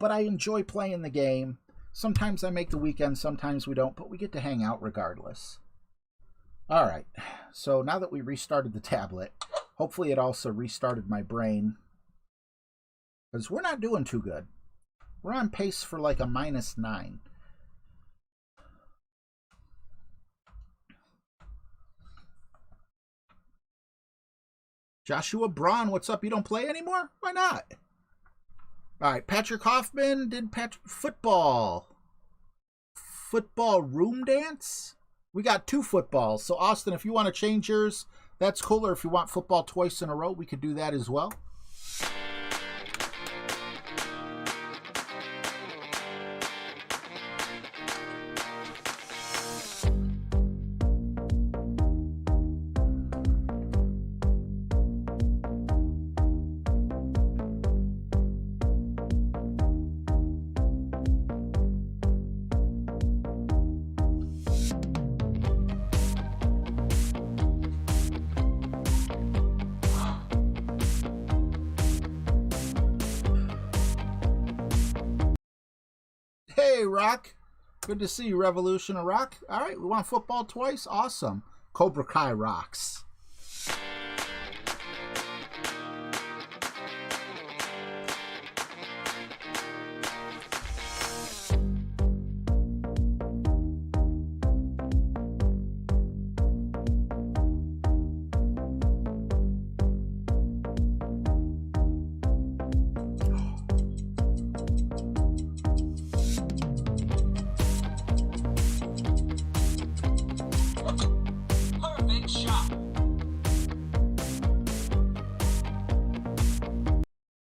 But I enjoy playing the game. Sometimes I make the weekend, sometimes we don't, but we get to hang out regardless. All right. So now that we restarted the tablet, hopefully it also restarted my brain, because we're not doing too good. We're on pace for like a -9. Joshua Braun, what's up? You don't play anymore? Why not? All right, Patrick Hoffman did football. Football room dance? We got 2 footballs. So, Austin, if you want to change yours, that's cool. Or if you want football twice in a row, we could do that as well. Hey, Rock. Good to see you, Revolution of Rock. All right, we want football twice? Awesome. Cobra Kai rocks. Perfect shot.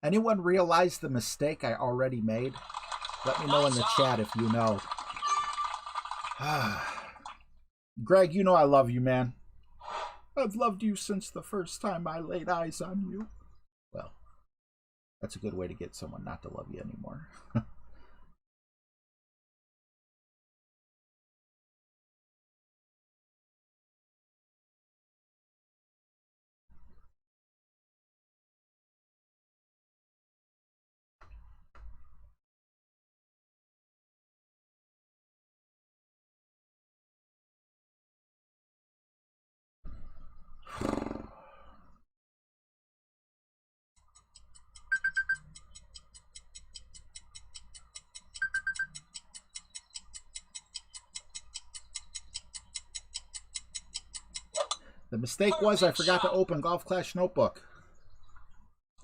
Anyone realize the mistake I already made? Let me know in the chat if you know. Greg, you know I love you, man. I've loved you since the first time I laid eyes on you. Well, that's a good way to get someone not to love you anymore. The mistake was I forgot to open Golf Clash Notebook.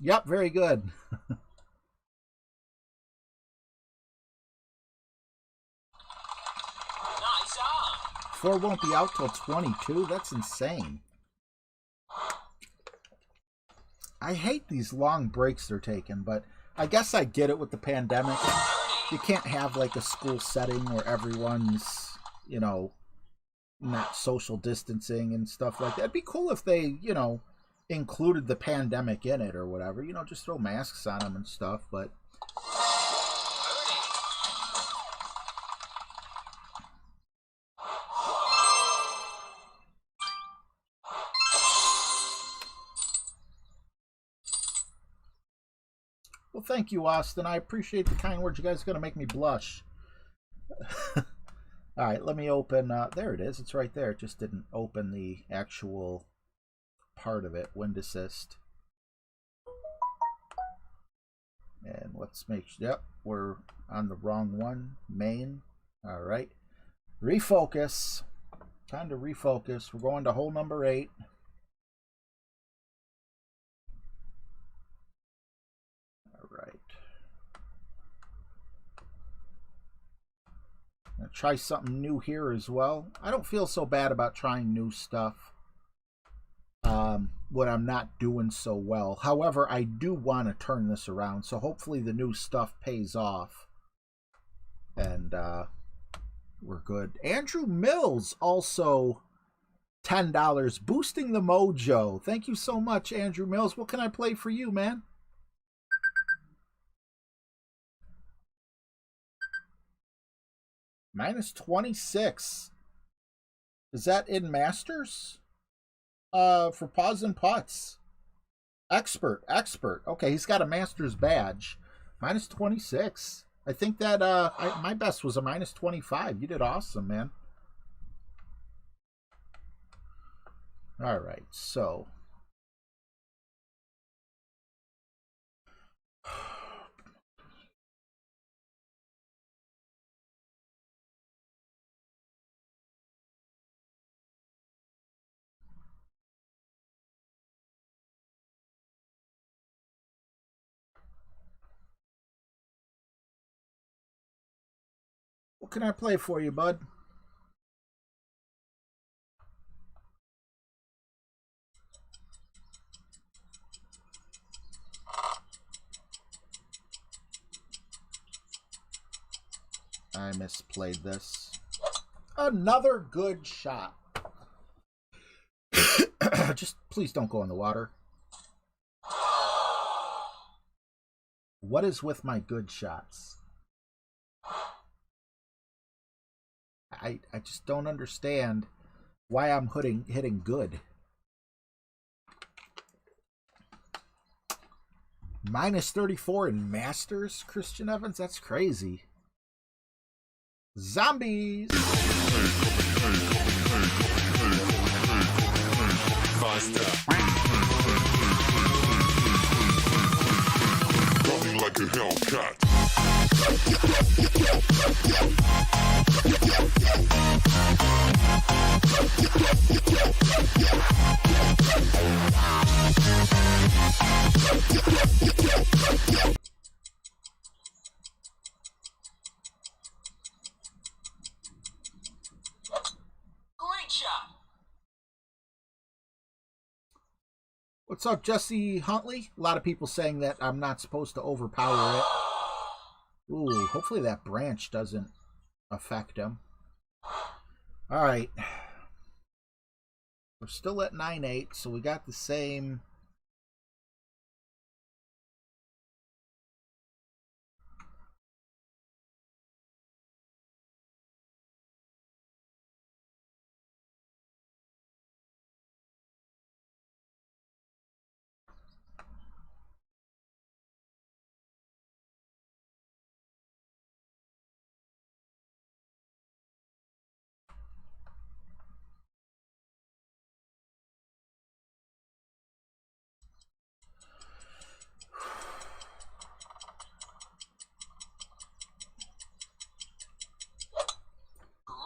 Yep, very good. Nice on. 4 won't be out till 22. That's insane. I hate these long breaks they're taking, but I guess I get it with the pandemic. You can't have like a school setting where everyone's, you know, not social distancing and stuff like that. It'd be cool if they, you know, included the pandemic in it or whatever. You know, just throw masks on them and stuff, but... Well, thank you, Austin. I appreciate the kind words. You guys are going to make me blush. All right, let me open... there it is. It's right there. It just didn't open the actual part of it. Wind assist. And let's make... Yep, we're on the wrong one. Main. All right. Refocus. Time to refocus. We're going to hole number 8. Try something new here as well. I don't feel so bad about trying new stuff when I'm not doing so well. However, I do want to turn this around, so hopefully the new stuff pays off. And we're good. Andrew Mills also $10, boosting the mojo. Thank you so much, Andrew Mills. What can I play for you, man? Minus 26. Is that in Masters? For pause and putts. Expert. Okay, he's got a Masters badge. Minus 26. I think that my best was a minus 25. You did awesome, man. All right, so... What can I play for you, bud? I misplayed this. Another good shot. Just please don't go in the water. What is with my good shots? I just don't understand why I'm hitting good. Minus 34 in Masters, Christian Evans? That's crazy. Zombies! Running like a Hellcat. Great shot. What's up, Jesse Huntley? A lot of people saying that I'm not supposed to overpower it. Ooh, hopefully that branch doesn't affect him. All right. We're still at 9-8, so we got the same...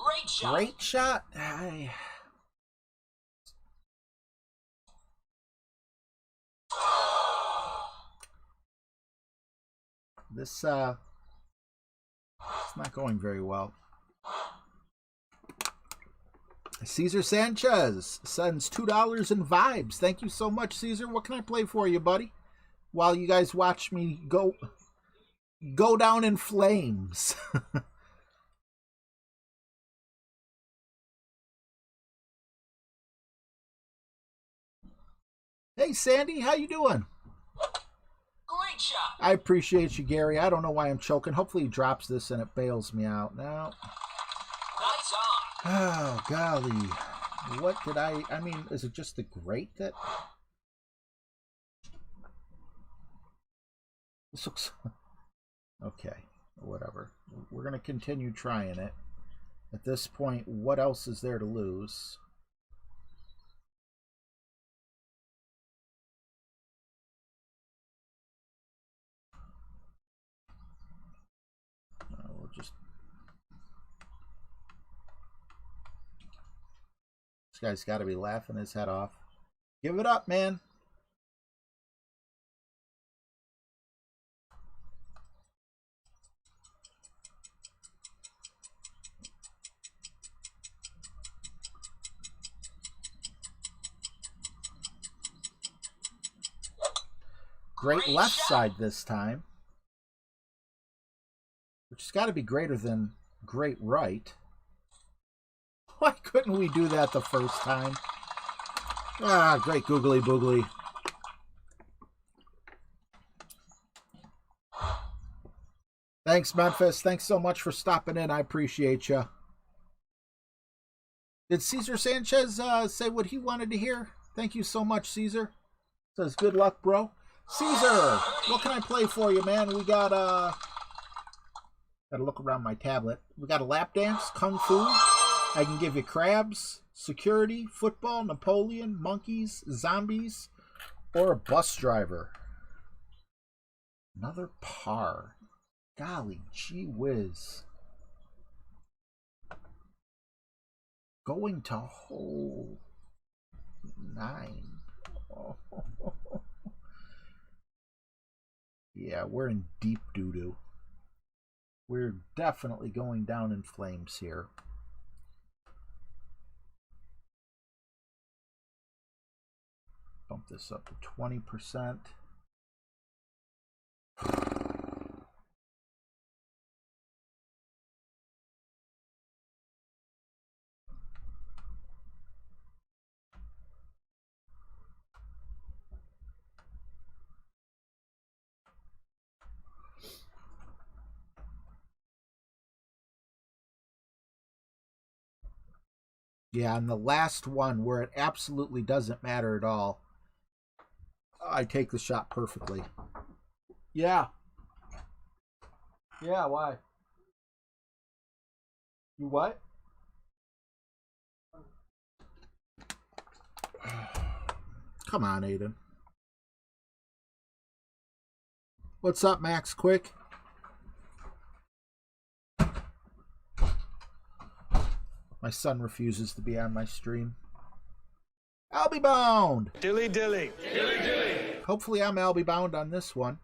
Great shot. Great shot. This, it's not going very well. Cesar Sanchez sends $2 in vibes. Thank you so much, Cesar. What can I play for you, buddy? While you guys watch me go down in flames. Hey, Sandy, how you doing? Great shot. I appreciate you, Gary. I don't know why I'm choking. Hopefully he drops this and it bails me out. Now, Nice on. oh, golly. What did I mean, is it just the grate that... This looks... Okay, whatever. We're going to continue trying it. At this point, what else is there to lose? We'll just... This guy's got to be laughing his head off. Give it up, man. Great left side this time. Which has got to be greater than great right. Why couldn't we do that the first time? Ah, great googly boogly. Thanks, Memphis. Thanks so much for stopping in. I appreciate you. Did Cesar Sanchez say what he wanted to hear? Thank you so much, Cesar. Says good luck, bro. Caesar, what can I play for you, man? We got gotta look around my tablet. We got a lap dance, kung fu. I can give you crabs, security, football, Napoleon, monkeys, zombies, or a bus driver. Another par. Golly gee whiz. Going to hole 9. Oh. Yeah, we're in deep doo-doo. We're definitely going down in flames here. Bump this up to 20%. Yeah, and the last one where it absolutely doesn't matter at all, I take the shot perfectly. Yeah. Yeah, why? You what? Come on, Aiden. What's up, Max Quick? My son refuses to be on my stream. I'll be bound. Dilly dilly. Hopefully I'm Albie bound on this one.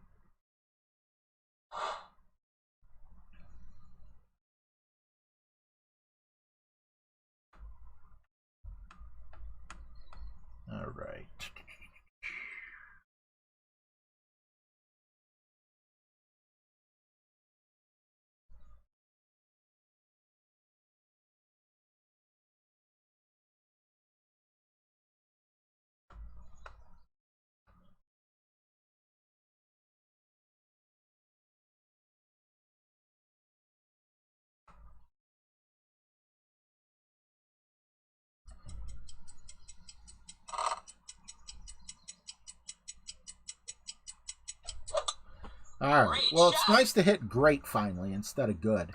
All right. All right. Well, it's nice to hit great finally instead of good.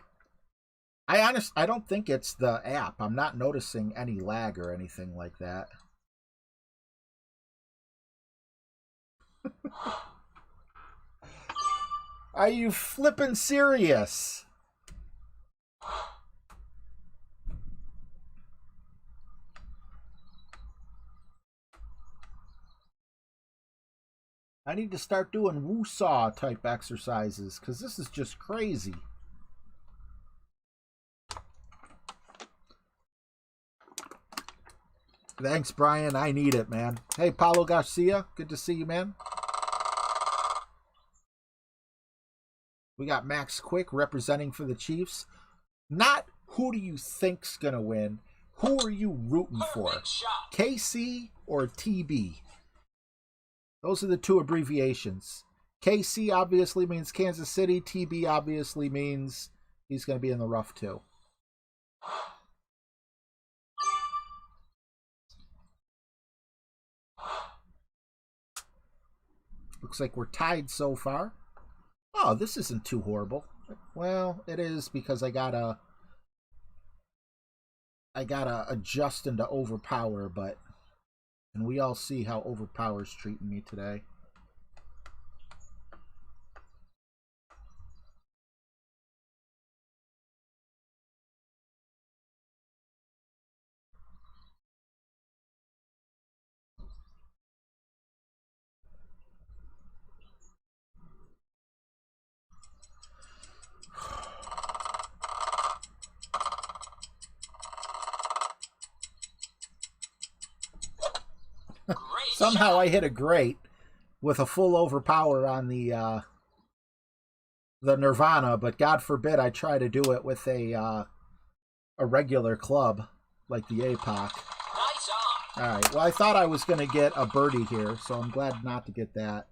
I don't think it's the app. I'm not noticing any lag or anything like that. Are you flippin' serious? I need to start doing woo-saw type exercises because this is just crazy. Thanks, Brian. I need it, man. Hey, Paulo Garcia. Good to see you, man. We got Max Quick representing for the Chiefs. Not who do you think's going to win. Who are you rooting for? Perfect shot. KC or TB? Those are the two abbreviations. KC obviously means Kansas City. TB obviously means he's going to be in the rough too. Looks like we're tied so far. Oh, this isn't too horrible. Well, it is because I gotta adjust into Overpower, but and we all see how Overpower's treating me today. Great Somehow shot. I hit a great with a full Overpower on the Nirvana, but God forbid I try to do it with a regular club like the APOC. Nice on. All right. Well, I thought I was going to get a birdie here, so I'm glad not to get that.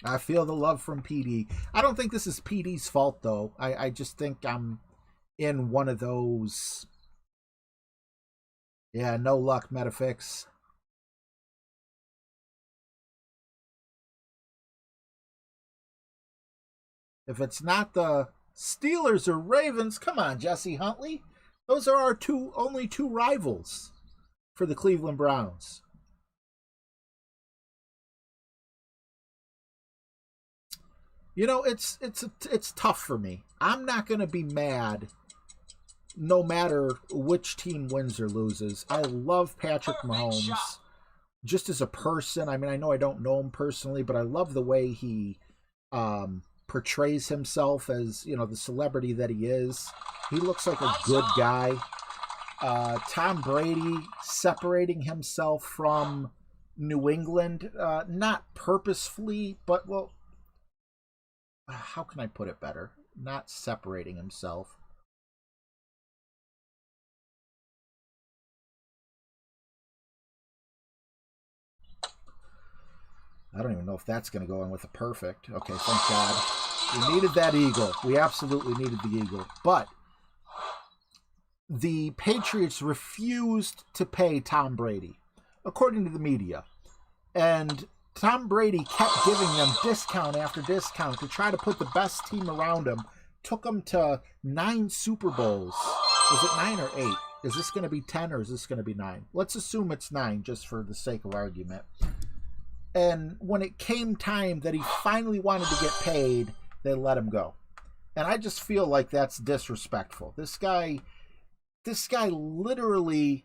I feel the love from PD. I don't think this is PD's fault, though. I just think I'm in one of those... Yeah, no luck, Metafix. If it's not the Steelers or Ravens, come on, Jesse Huntley. Those are our only two rivals for the Cleveland Browns. You know, it's tough for me. I'm not going to be mad no matter which team wins or loses. I love Patrick Perfect Mahomes shot. just as a person. I mean, I know I don't know him personally, but I love the way he portrays himself as, you know, the celebrity that he is. He looks like a good guy. Tom Brady separating himself from New England, not purposefully, but, well, how can I put it better? Not separating himself. I don't even know if that's going to go in with a perfect. Okay, thank God. We needed that eagle. We absolutely needed the eagle. But the Patriots refused to pay Tom Brady, according to the media. And Tom Brady kept giving them discount after discount to try to put the best team around him. Took them to 9 Super Bowls. Was it 9 or 8? Is this going to be 10 or is this going to be 9? Let's assume it's 9 just for the sake of argument. And when it came time that he finally wanted to get paid, they let him go. And I just feel like that's disrespectful. This guy literally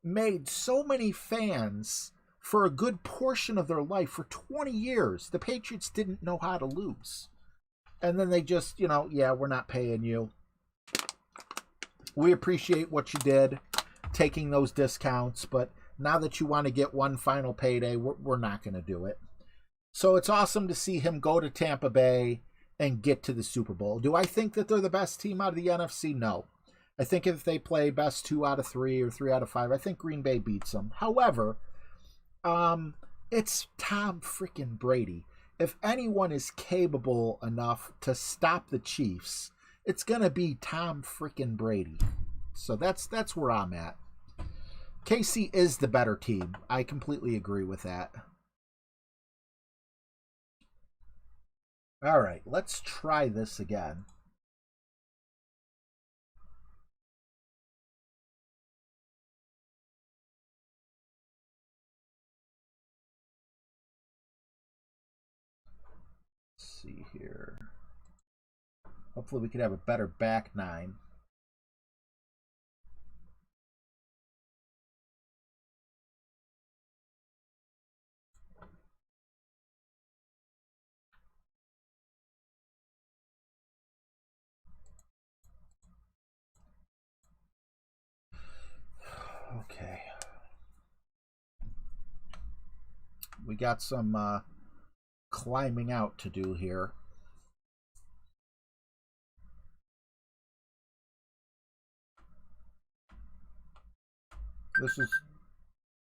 made so many fans for a good portion of their life. For 20 years, the Patriots didn't know how to lose. And then they just, you know, yeah, we're not paying you. We appreciate what you did, taking those discounts, but now that you want to get one final payday, we're not going to do it. So it's awesome to see him go to Tampa Bay and get to the Super Bowl. Do I think that they're the best team out of the NFC? No. I think if they play best 2 out of 3 or 3 out of 5, I think Green Bay beats them. However, it's Tom freaking Brady. If anyone is capable enough to stop the Chiefs, it's going to be Tom freaking Brady. So that's where I'm at. KC is the better team. I completely agree with that. All right, let's try this again. Let's see here. Hopefully we could have a better back 9. We got some climbing out to do here.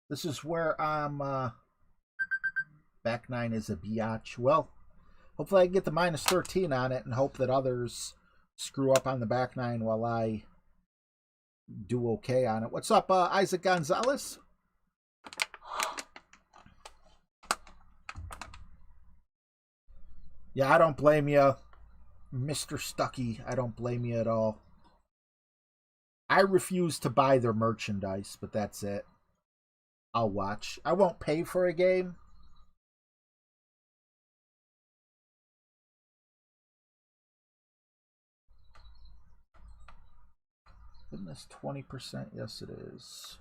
This is where I'm back 9 is a biatch. Well, hopefully I can get the minus 13 on it and hope that others screw up on the back 9 while I do okay on it. What's up, Isaac Gonzalez? Yeah, I don't blame you, Mr. Stucky. I don't blame you at all. I refuse to buy their merchandise, but that's it. I'll watch. I won't pay for a game. Isn't this 20%? Yes, it is.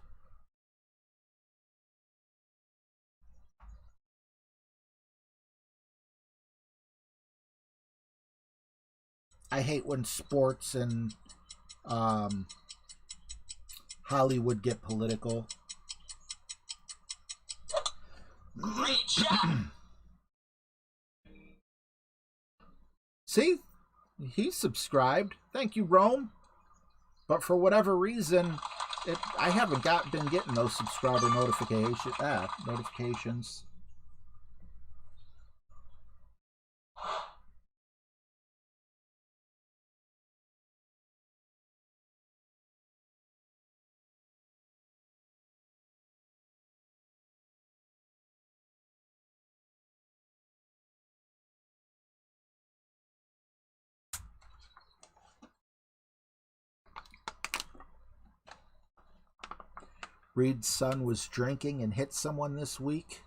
I hate when sports and Hollywood get political. Great shot. See? He subscribed. Thank you, Rome. But for whatever reason, I haven't been getting those subscriber notifications. Reed's son was drinking and hit someone this week.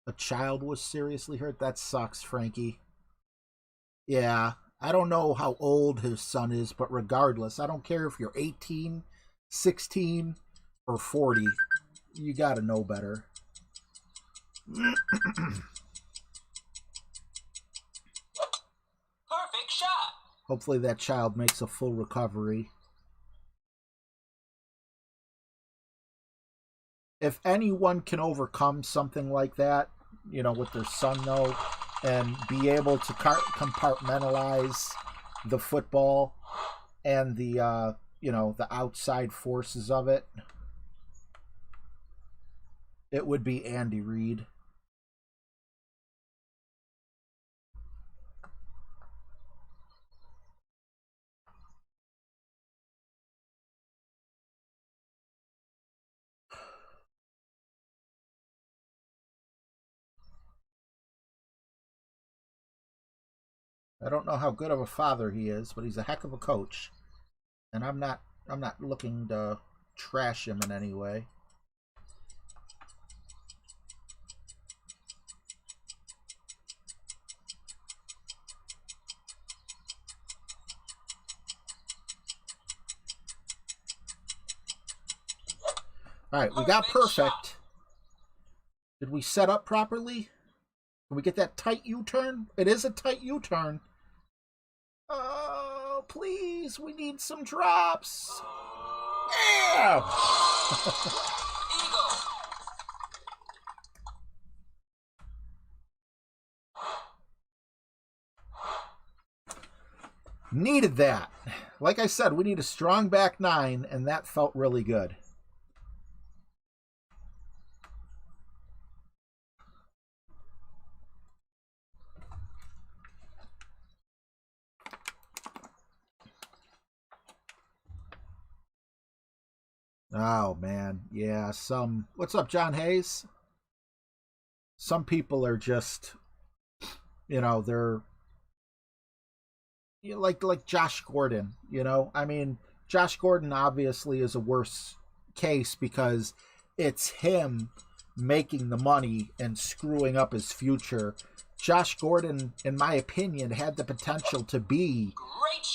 A child was seriously hurt. That sucks, Frankie. Yeah, I don't know how old his son is, but regardless, I don't care if you're 18, 16, or 40. You gotta know better. Perfect shot. Hopefully that child makes a full recovery. If anyone can overcome something like that, you know, with their son, though, and be able to compartmentalize the football and the, you know, the outside forces of it, it would be Andy Reid. I don't know how good of a father he is, but he's a heck of a coach. And I'm not looking to trash him in any way. All right, we got perfect. Did we set up properly? Can we get that tight U-turn? It is a tight U-turn. Oh, please, we need some drops. Yeah! Eagle. Needed that. Like I said, we need a strong back 9, and that felt really good. Oh, man. Yeah, What's up, John Hayes? Some people are just, you know, they're... You know, like Josh Gordon, you know? I mean, Josh Gordon obviously is a worse case because it's him making the money and screwing up his future. Josh Gordon, in my opinion, had the potential to be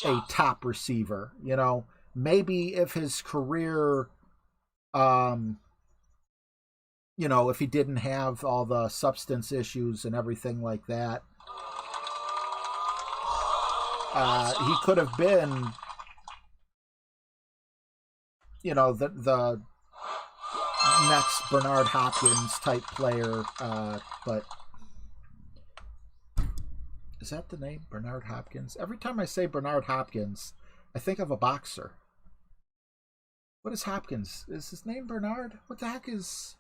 a top receiver, you know? Maybe if his career... you know, if he didn't have all the substance issues and everything like that, he could have been, you know, the Mets Bernard Hopkins type player, but is that the name? Bernard Hopkins? Every time I say Bernard Hopkins, I think of a boxer. What is Hopkins? Is his name Bernard? What the heck is...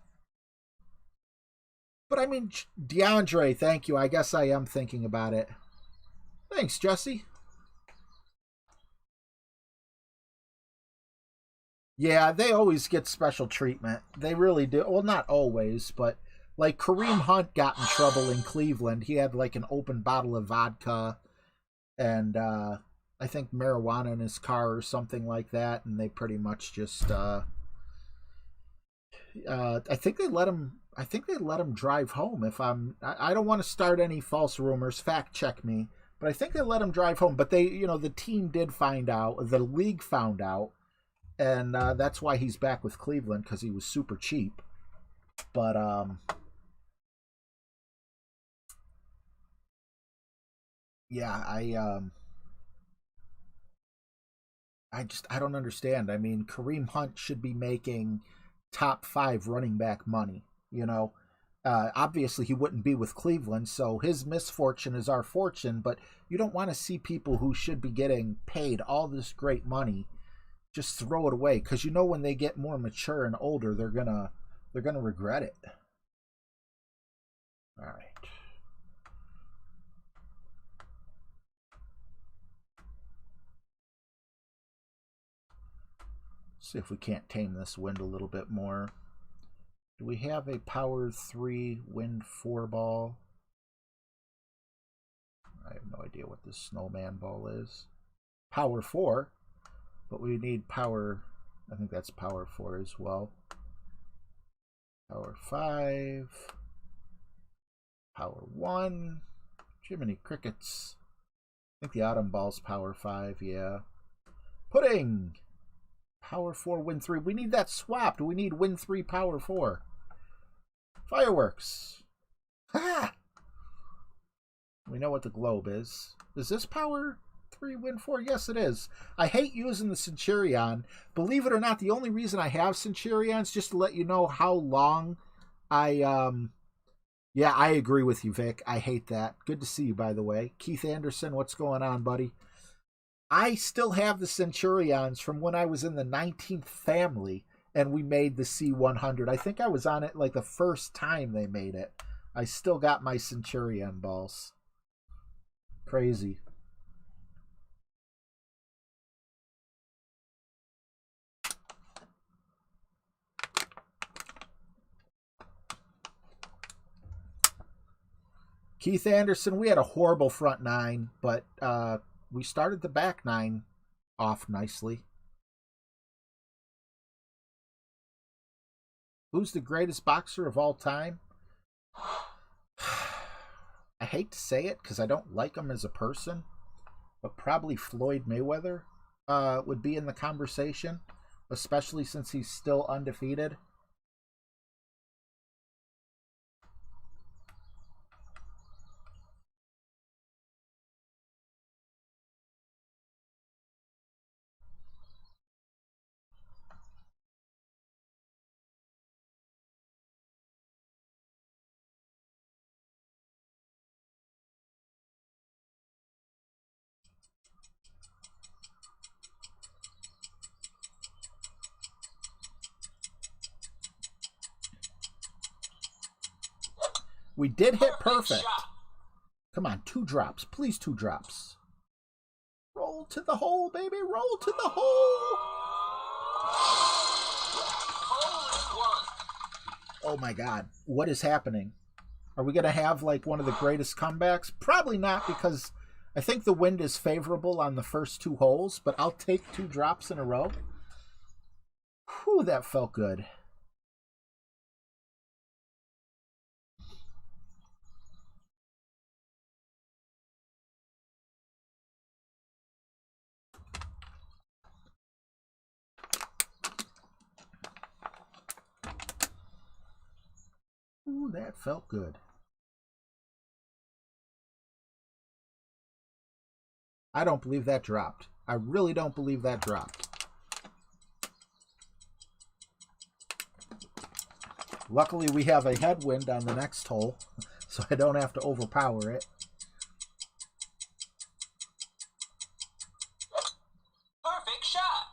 But I mean, DeAndre, thank you. I guess I am thinking about it. Thanks, Jesse. Yeah, they always get special treatment. They really do. Well, not always, but like Kareem Hunt got in trouble in Cleveland. He had like an open bottle of vodka and I think marijuana in his car or something like that, and they pretty much just I think they let him drive home. I don't want to start any false rumors, fact check me, but I think they let him drive home. But they, the team did find out, the league found out, and that's why he's back with Cleveland, because he was super cheap. But yeah, I don't understand. I mean, Kareem Hunt should be making top 5 running back money, Obviously, he wouldn't be with Cleveland, so his misfortune is our fortune, but you don't want to see people who should be getting paid all this great money just throw it away, because when they get more mature and older, they're gonna regret it. All right. See if we can't tame this wind a little bit more. Do we have a power 3 wind 4 ball? I have no idea what this snowman ball is. Power 4, but we need power, I think that's power 4 as well. Power 5, power 1, Jiminy Crickets. I think the autumn ball's power 5, yeah. Pudding! Power 4, Win 3. We need that swapped. We need Win 3, Power 4. Fireworks. Ha! We know what the globe is. Is this Power 3, Win 4? Yes, it is. I hate using the Centurion. Believe it or not, the only reason I have Centurions, just to let you know how long yeah, I agree with you, Vic. I hate that. Good to see you, by the way. Keith Anderson, what's going on, buddy? I still have the Centurions from when I was in the 19th family and we made the C100. I think I was on it like the first time they made it. I still got my Centurion balls. Crazy. Keith Anderson, we had a horrible front 9, but we started the back 9 off nicely. Who's the greatest boxer of all time? I hate to say it because I don't like him as a person, but probably Floyd Mayweather would be in the conversation, especially since he's still undefeated. We did hit perfect. Come on, 2 drops. Please, 2 drops. Roll to the hole, baby. Roll to the hole. Oh, my God. What is happening? Are we going to have, like, one of the greatest comebacks? Probably not, because I think the wind is favorable on the first 2 holes, but I'll take 2 drops in a row. Whew, that felt good. Ooh, that felt good. I don't believe that dropped. I really don't believe that dropped. Luckily, we have a headwind on the next hole, so I don't have to overpower it. Perfect shot.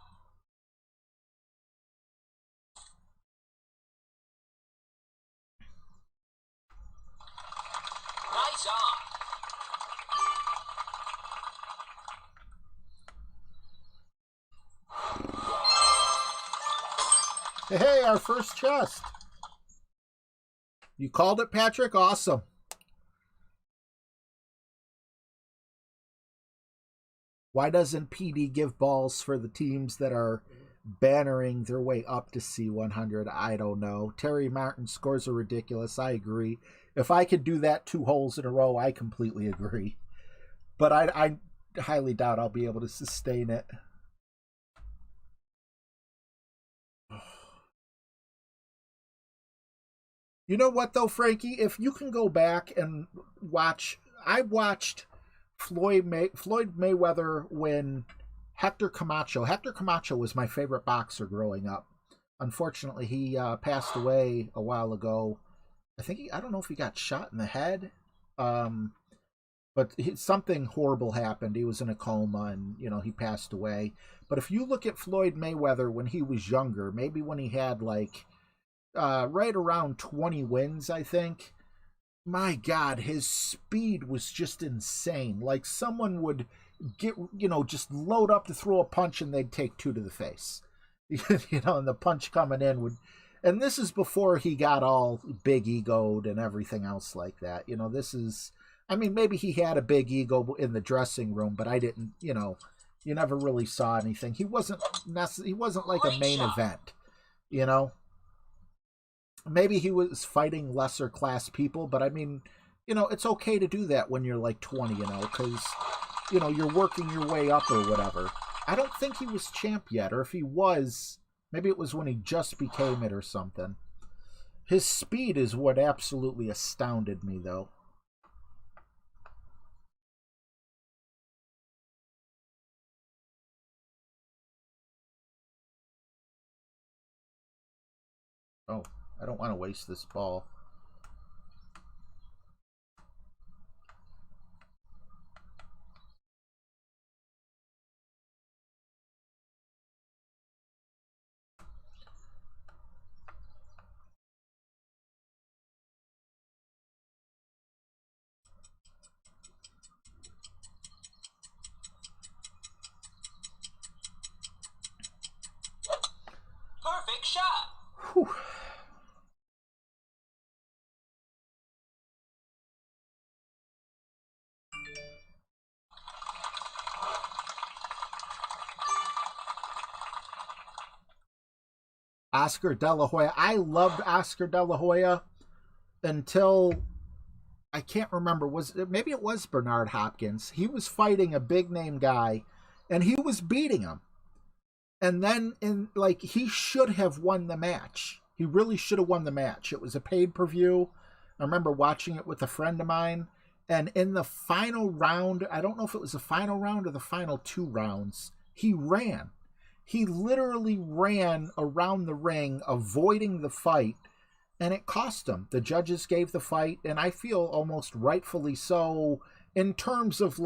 Nice on. Hey, our first chest. You called it, Patrick? Awesome. Why doesn't PD give balls for the teams that are bannering their way up to C100? I don't know. Terry Martin scores are ridiculous. I agree. If I could do that 2 holes in a row, I completely agree. But I highly doubt I'll be able to sustain it. You know what, though, Frankie? If you can go back and watch... I watched Floyd Mayweather win Hector Camacho. Hector Camacho was my favorite boxer growing up. Unfortunately, he passed away a while ago. I don't know if he got shot in the head. But something horrible happened. He was in a coma and, he passed away. But if you look at Floyd Mayweather when he was younger, maybe when he had like... right around 20 wins, I think. My God, his speed was just insane. Like someone would get, just load up to throw a punch and they'd take 2 to the face. And the punch coming in would... And this is before he got all big egoed and everything else like that. This is... I mean, maybe he had a big ego in the dressing room, but I didn't, you never really saw anything. He wasn't like a main event, Maybe he was fighting lesser class people, but I mean, it's okay to do that when you're like 20, because, you're working your way up or whatever. I don't think he was champ yet, or if he was, maybe it was when he just became it or something. His speed is what absolutely astounded me, though. Oh. I don't want to waste this ball. Perfect shot. Whew. Oscar De La Hoya. I loved Oscar De La Hoya until I can't remember. Maybe it was Bernard Hopkins. He was fighting a big name guy, and he was beating him. And then he should have won the match. He really should have won the match. It was a pay-per-view. I remember watching it with a friend of mine. And in the final round, I don't know if it was the final round or the final 2 rounds, he ran. He literally ran around the ring, avoiding the fight, and it cost him. The judges gave the fight, and I feel almost rightfully so, in terms of,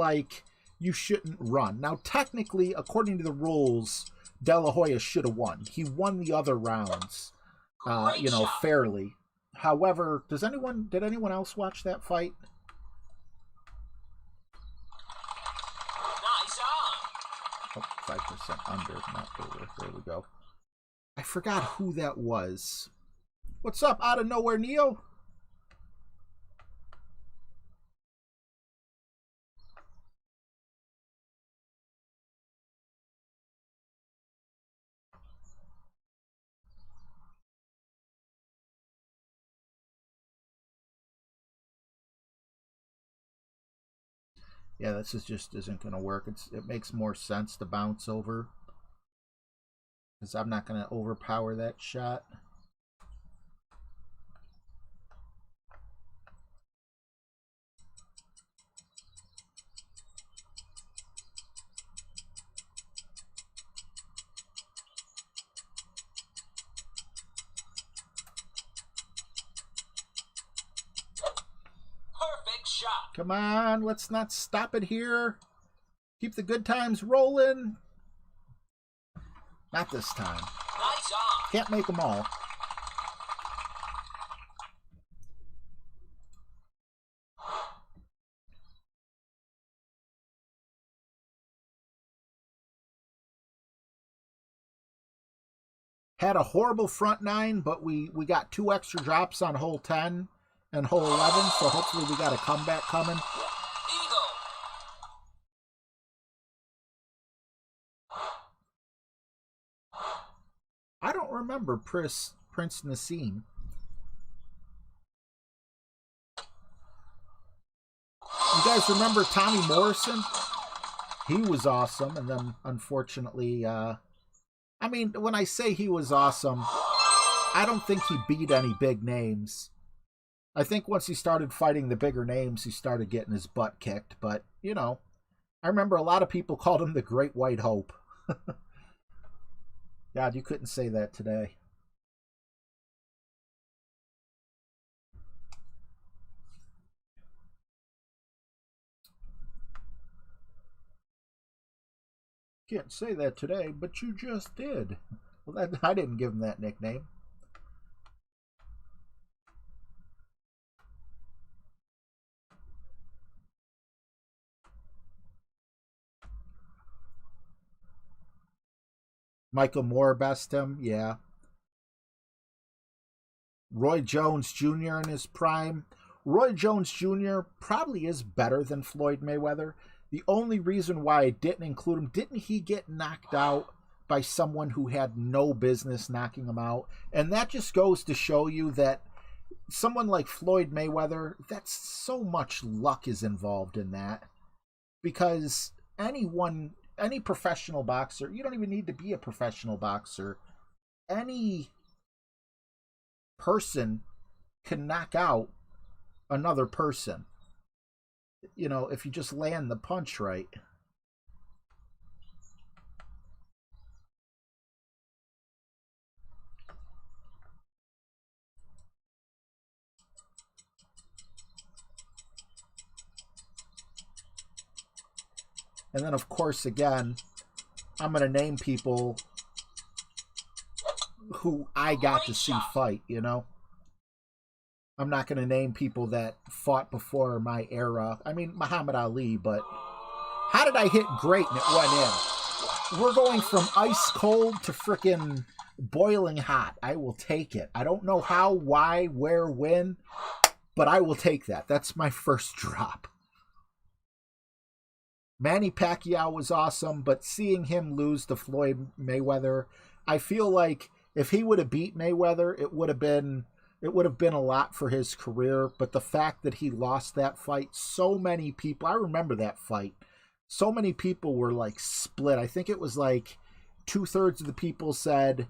you shouldn't run. Now, technically, according to the rules, De La Hoya should have won. He won the other rounds, fairly. However, did anyone else watch that fight? Nice on. Oh, 5% under, not over. There we go. I forgot who that was. What's up, out of nowhere, Neo? Yeah, this just isn't going to work. It makes more sense to bounce over, because I'm not going to overpower that shot. shot. Come on, let's not stop it here. Keep the good times rolling. Not this time. Nice arm. Can't make them all. Had a horrible front nine, but we got 2 extra drops on hole 10 and hole 11, so hopefully we got a comeback coming. Eagle. I don't remember Prince Nassim. You guys remember Tommy Morrison? He was awesome, and then unfortunately, I mean, when I say he was awesome, I don't think he beat any big names. I think once he started fighting the bigger names, he started getting his butt kicked. But, you know, I remember a lot of people called him the Great White Hope. God, you couldn't say that today. Can't say that today, but you just did. Well, I didn't give him that nickname. Michael Moore best him, yeah. Roy Jones Jr. in his prime. Roy Jones Jr. probably is better than Floyd Mayweather. The only reason why I didn't include him, didn't he get knocked out by someone who had no business knocking him out? And that just goes to show you that someone like Floyd Mayweather, that's so much luck is involved in that. Because any professional boxer, you don't even need to be a professional boxer. Any person can knock out another person. You know, if you just land the punch right. And then, of course, again, I'm going to name people who I got to see fight, you know? I'm not going to name people that fought before my era. I mean, Muhammad Ali, but how did I hit great and it went in? We're going from ice cold to frickin' boiling hot. I will take it. I don't know how, why, where, when, but I will take that. That's my first drop. Manny Pacquiao was awesome, but seeing him lose to Floyd Mayweather, I feel like if he would have beat Mayweather, it would have been a lot for his career. But the fact that he lost that fight, so many people, I remember that fight, so many people were like split. I think it was like 2/3 of the people said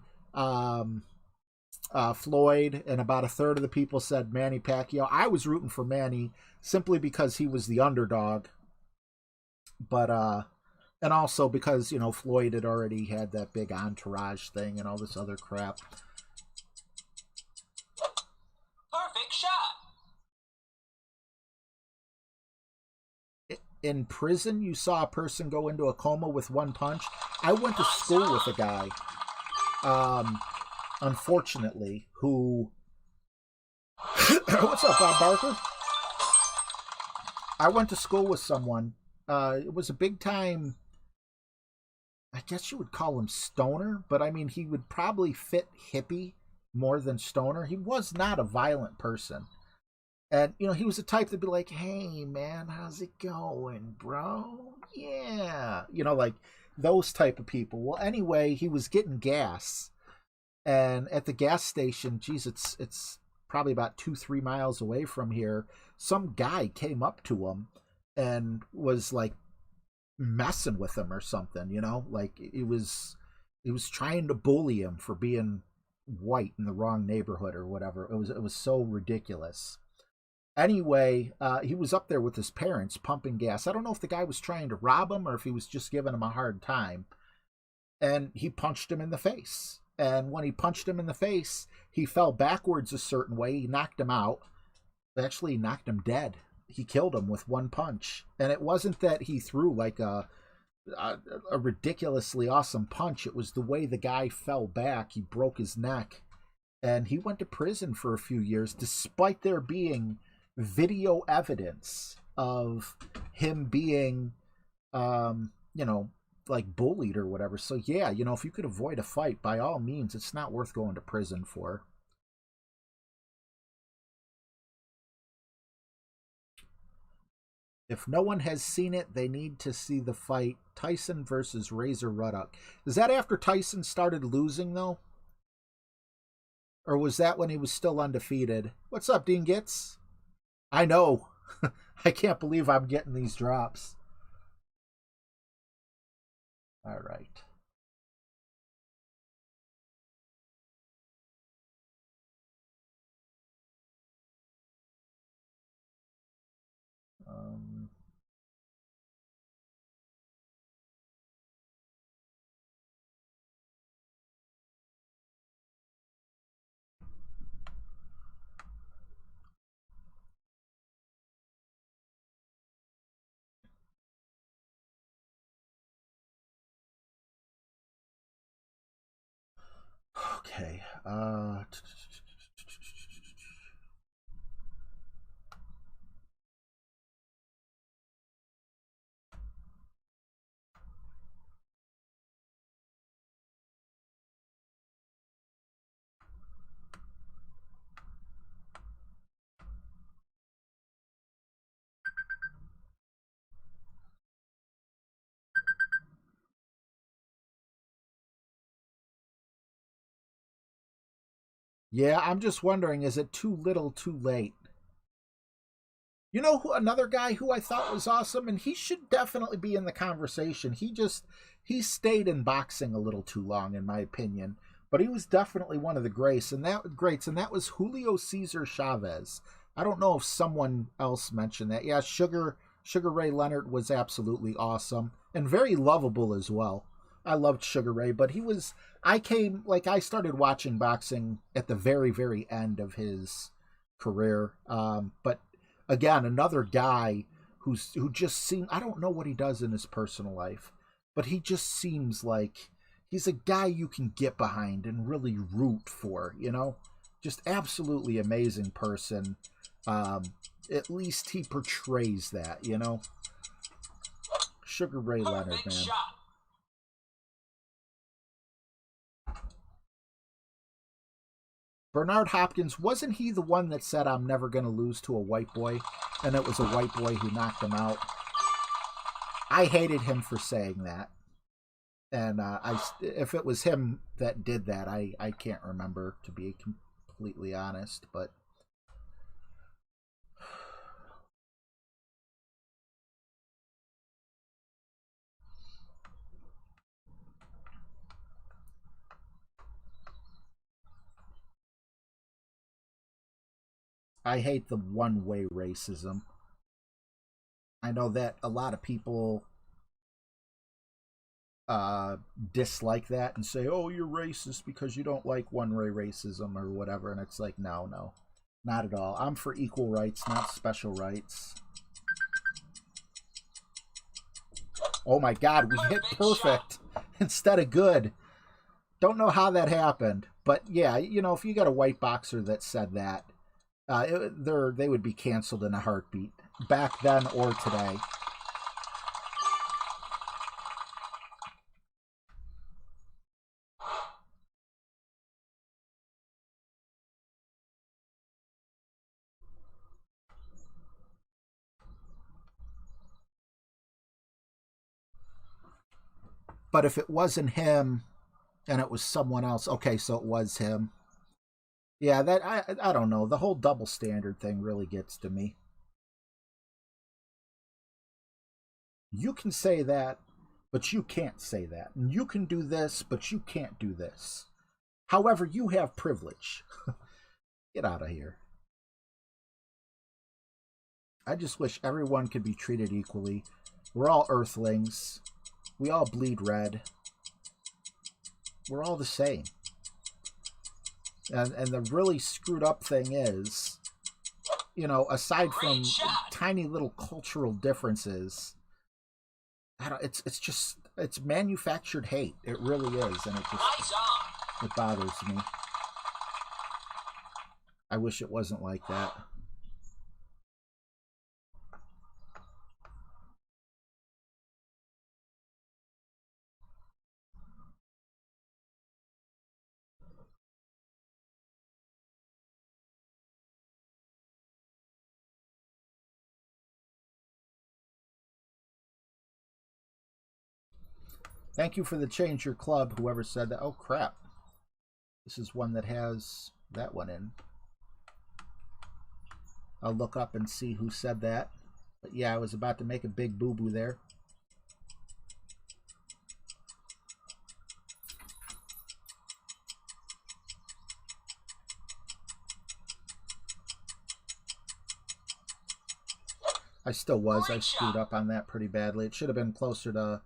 Floyd, and about 1/3 of the people said Manny Pacquiao. I was rooting for Manny simply because he was the underdog. But, and also because, you know, Floyd had already had that big entourage thing and all this other crap. Perfect shot. In prison, you saw a person go into a coma with one punch. I went to school with a guy, unfortunately, who... What's up, Bob Barker? I went to school with someone. It was a big time, I guess you would call him stoner, but I mean, he would probably fit hippie more than stoner. He was not a violent person. And, you know, he was the type to be like, hey, man, how's it going, bro? Yeah. You know, like those type of people. Well, anyway, he was getting gas. And at the gas station, geez, it's probably about 2-3 miles away from here. Some guy came up to him and was like messing with him or something, you know, like it was trying to bully him for being white in the wrong neighborhood or whatever. It was so ridiculous. Anyway, he was up there with his parents pumping gas. I don't know if the guy was trying to rob him or if he was just giving him a hard time. And he punched him in the face. And when he punched him in the face, he fell backwards a certain way. He knocked him out. Actually, he knocked him dead. he killed him with one punch. And it wasn't that he threw like a ridiculously awesome punch. It was the way the guy fell back. He broke his neck. And he went to prison for a few years, despite there being video evidence of him being, you know, like bullied or whatever. So yeah, you know, if you could avoid a fight, by all means, it's not worth going to prison for. If no one has seen it, they need to see the fight. Tyson versus Razor Ruddock. Is that after Tyson started losing, though? Or was that when he was still undefeated? What's up, Dean Gitz? I know. I can't believe I'm getting these drops. All right. Okay. Yeah, I'm just wondering, is it too little, too late? You know who, another guy who I thought was awesome, and he should definitely be in the conversation. He stayed in boxing a little too long, in my opinion. But he was definitely one of the greats, and that was Julio Cesar Chavez. I don't know if someone else mentioned that. Yeah, Sugar Ray Leonard was absolutely awesome and very lovable as well. I loved Sugar Ray, but I started watching boxing at the very, very end of his career. But again, another guy who just seemed, I don't know what he does in his personal life, but he just seems like he's a guy you can get behind and really root for, you know? Just absolutely amazing person. At least he portrays that, you know? Sugar Ray Leonard, man. Shot. Bernard Hopkins, wasn't he the one that said, "I'm never going to lose to a white boy"? And it was a white boy who knocked him out. I hated him for saying that. And if it was him that did that, I can't remember, to be completely honest. But I hate the one-way racism. I know that a lot of people dislike that and say, "Oh, you're racist because you don't like one-way racism," or whatever. And it's like, no, not at all. I'm for equal rights, not special rights. Oh my God, we hit perfect instead of good. Don't know how that happened, but yeah, you know, if you got a white boxer that said that, they would be canceled in a heartbeat, back then or today. But if it wasn't him and it was someone else, okay, so it was him. Yeah, that I don't know. The whole double standard thing really gets to me. You can say that, but you can't say that. And you can do this, but you can't do this. However, you have privilege. Get out of here. I just wish everyone could be treated equally. We're all earthlings. We all bleed red. We're all the same. And the really screwed up thing is, you know, aside from Great shot. tiny little cultural differences, I don't, it's manufactured hate. It really is, and Nice on. it bothers me. I wish it wasn't like that. Thank you for the change your club, whoever said that. Oh, crap. This is one that has that one in. I'll look up and see who said that. But yeah, I was about to make a big boo-boo there. I still was. I screwed up on that pretty badly. It should have been closer to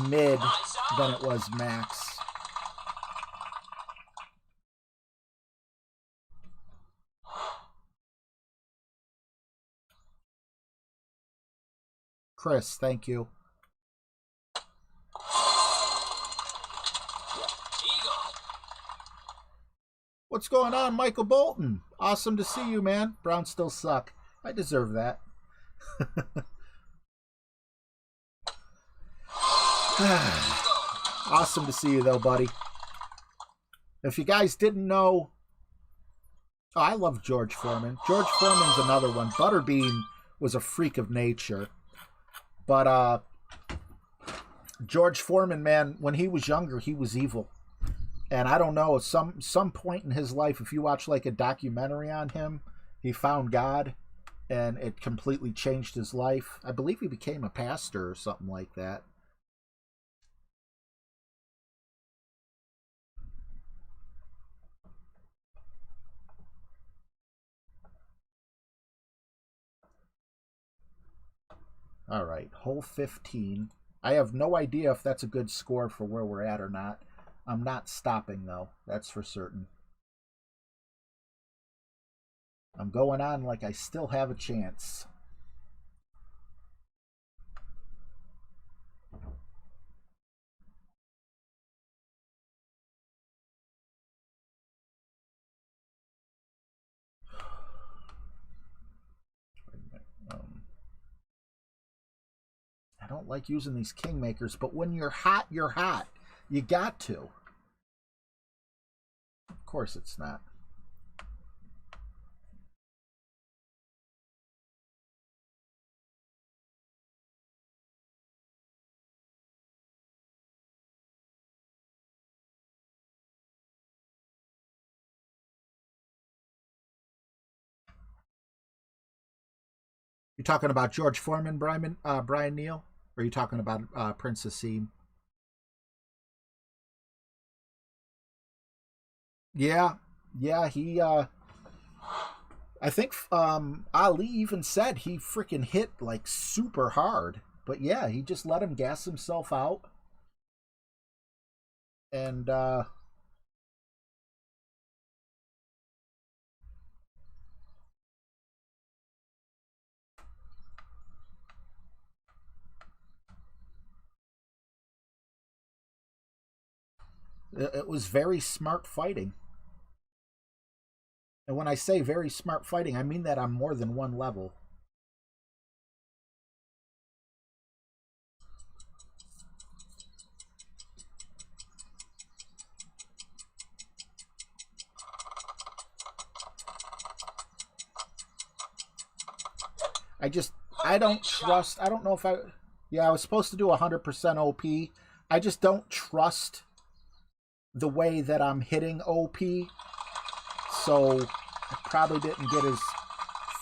mid than it was max. Chris, thank you. Eagle. What's going on, Michael Bolton? Awesome to see you, man. Browns still suck. I deserve that. Awesome to see you, though, buddy. If you guys didn't know... Oh, I love George Foreman. George Foreman's another one. Butterbean was a freak of nature. But George Foreman, man, when he was younger, he was evil. And I don't know, some point in his life, if you watch like a documentary on him, he found God, and it completely changed his life. I believe he became a pastor or something like that. All right, hole 15. I have no idea if that's a good score for where we're at or not. I'm not stopping, though. That's for certain. I'm going on like I still have a chance. I don't like using these kingmakers, but when you're hot, you're hot. You got to. Of course it's not. You talking about George Foreman, Brian Neal? Or are you talking about Prince Asim? Yeah, he I think Ali even said he freaking hit like super hard. But yeah, he just let him gas himself out. And it was very smart fighting. And when I say very smart fighting, I mean that on more than one level. I don't trust, I don't know if yeah, I was supposed to do 100% OP. I just don't trust the way that I'm hitting OP. So I probably didn't get as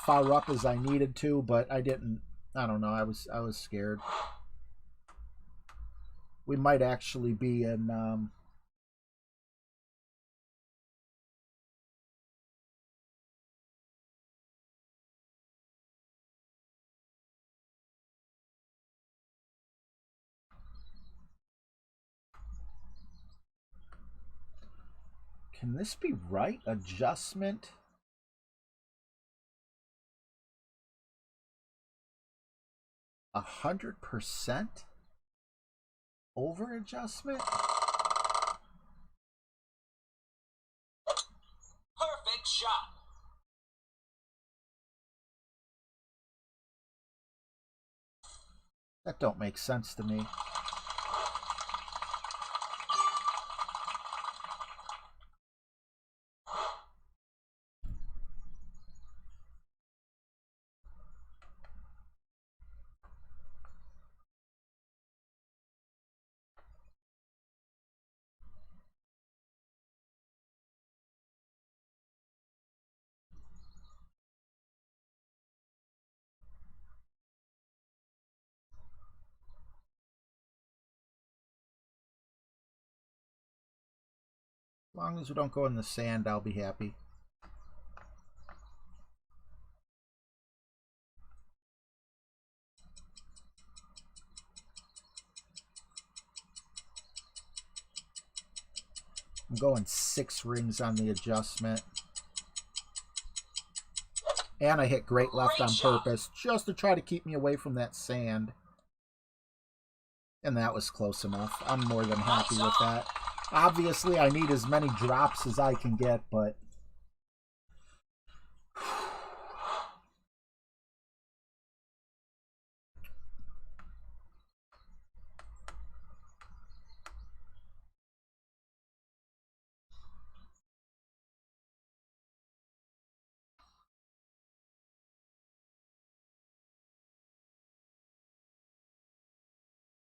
far up as I needed to, but I don't know, I was scared. We might actually be in can this be right? Adjustment. 100% over adjustment? Perfect shot. That don't make sense to me. As long as we don't go in the sand, I'll be happy. I'm going 6 rings on the adjustment. And I hit great left on purpose just to try to keep me away from that sand. And that was close enough. I'm more than happy with that. Obviously, I need as many drops as I can get, but...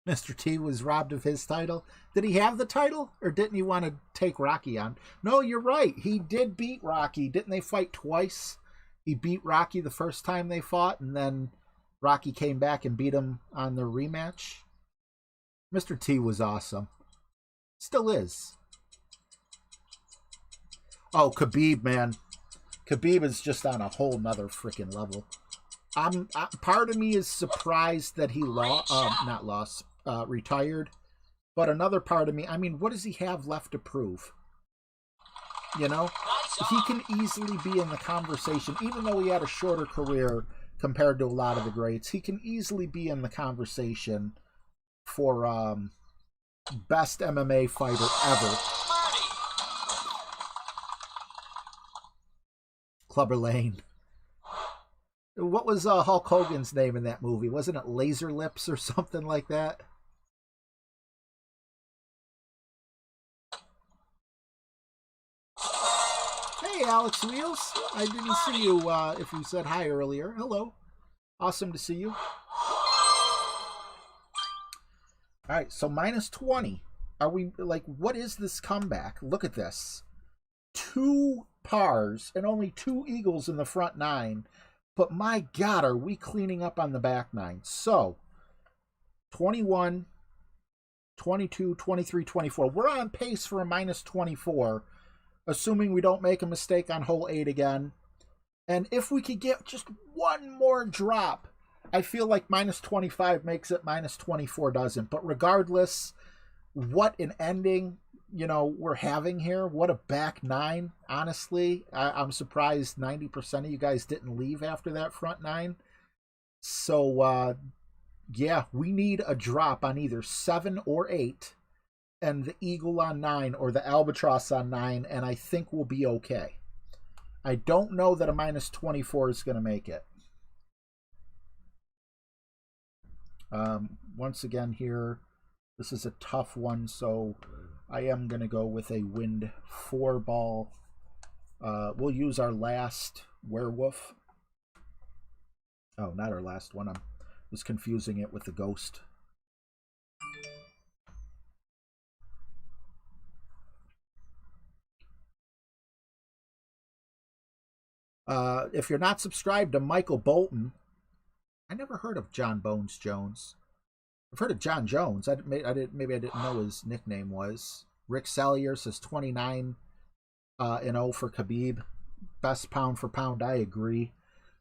Mr. T was robbed of his title. Did he have the title, or didn't he want to take Rocky on? No, you're right. He did beat Rocky. Didn't they fight twice? He beat Rocky the first time they fought, and then Rocky came back and beat him on the rematch. Mr. T was awesome. Still is. Oh, Khabib, man. Khabib is just on a whole nother freaking level. Part of me is surprised that he retired, but another part of me, I mean, what does he have left to prove? You know, he can easily be in the conversation, even though he had a shorter career compared to a lot of the greats. He can easily be in the conversation for best MMA fighter ever. Clubber Lane. What was Hulk Hogan's name in that movie? Wasn't it Laser Lips or something like that? Hey, Alex Wheels. I didn't see you if you said hi earlier. Hello. Awesome to see you. All right, so minus 20. Are we, like, what is this comeback? Look at this. 2 pars and only 2 eagles in the front 9. But my God, are we cleaning up on the back 9? So, 21, 22, 23, 24. We're on pace for a minus 24, assuming we don't make a mistake on hole 8 again. And if we could get just one more drop, I feel like minus 25 makes it, minus 24 doesn't. But regardless, what an ending, you know, we're having here. What a back 9, honestly. I'm surprised 90% of you guys didn't leave after that front 9. So, yeah, we need a drop on either 7 or 8, and the eagle on 9 or the albatross on 9, and I think we'll be okay. I don't know that a minus 24 is going to make it. Once again here, this is a tough one, so I am going to go with a wind 4 ball. We'll use our last werewolf. Oh, not our last one. I was confusing it with the ghost. If you're not subscribed to Michael Bolton, I never heard of John Bones Jones. I've heard of John Jones. Maybe I didn't know his nickname was. Rick Sallier says 29 and 0 for Khabib. Best pound for pound, I agree.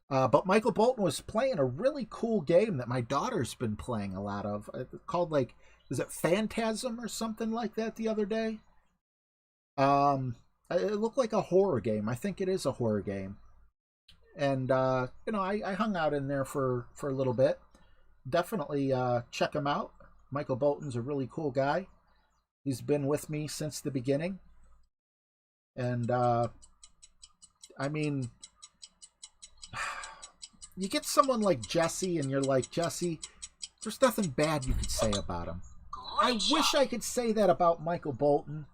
But Michael Bolton was playing a really cool game that my daughter's been playing a lot of. Called, like, is it Phantasm or something like that the other day? It looked like a horror game. I think it is a horror game. And, you know, I hung out in there for a little bit. definitely check him out. Michael Bolton's a really cool guy. He's been with me since the beginning. And, I mean, you get someone like Jesse, and you're like, Jesse, there's nothing bad you could say about him. I wish I could say that about Michael Bolton,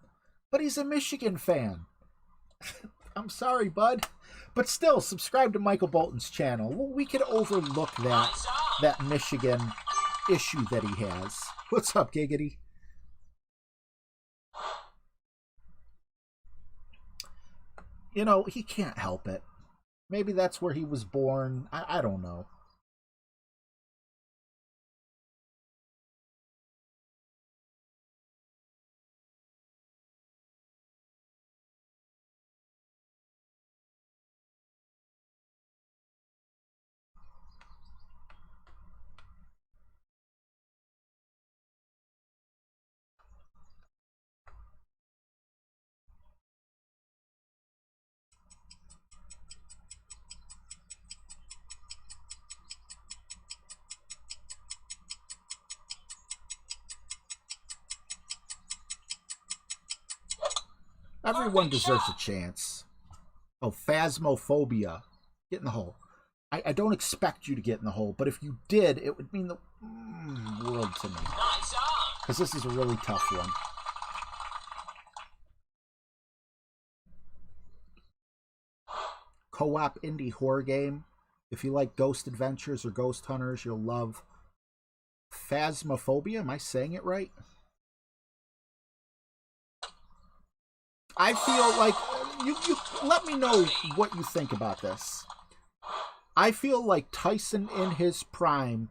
but he's a Michigan fan. I'm sorry, bud. But still, subscribe to Michael Bolton's channel. We could overlook that Michigan issue that he has. What's up, Giggity? You know, he can't help it. Maybe that's where he was born. I don't know. Everyone deserves a chance. Oh, Phasmophobia. Get in the hole. I don't expect you to get in the hole, but if you did, it would mean the world to me. Because this is a really tough one. Co-op indie horror game. If you like Ghost Adventures or Ghost Hunters, you'll love Phasmophobia. Am I saying it right? I feel like you let me know what you think about this. I feel like Tyson in his prime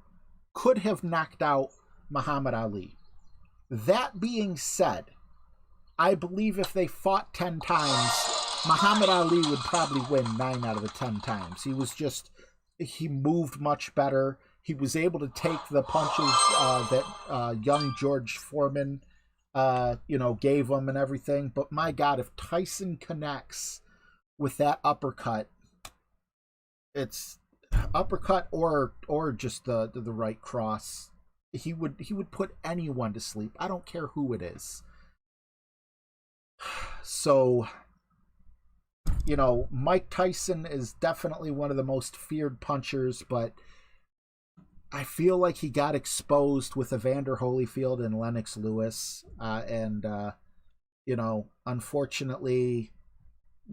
could have knocked out Muhammad Ali. That being said, I believe if they fought 10 times, Muhammad Ali would probably win 9 out of the 10 times. He moved much better. He was able to take the punches that young George Foreman gave him and everything. But my God, if Tyson connects with that uppercut, it's uppercut or just the right cross, he would put anyone to sleep. I don't care who it is. So, Mike Tyson is definitely one of the most feared punchers, but I feel like he got exposed with Evander Holyfield and Lennox Lewis, unfortunately,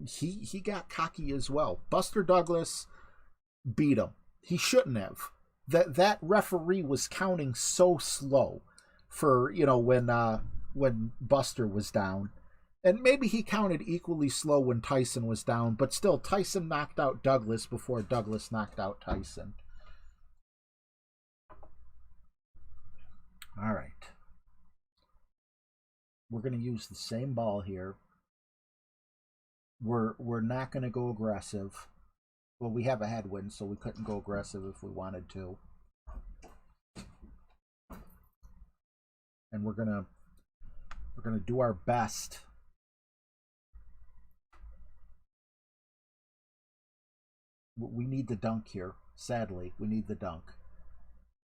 he got cocky as well. Buster Douglas beat him. He shouldn't have. That referee was counting so slow for when Buster was down, and maybe he counted equally slow when Tyson was down. But still, Tyson knocked out Douglas before Douglas knocked out Tyson. All right. We're going to use the same ball here. We're not going to go aggressive. Well, we have a headwind, so we couldn't go aggressive if we wanted to. And we're gonna do our best. We need the dunk here. Sadly, we need the dunk.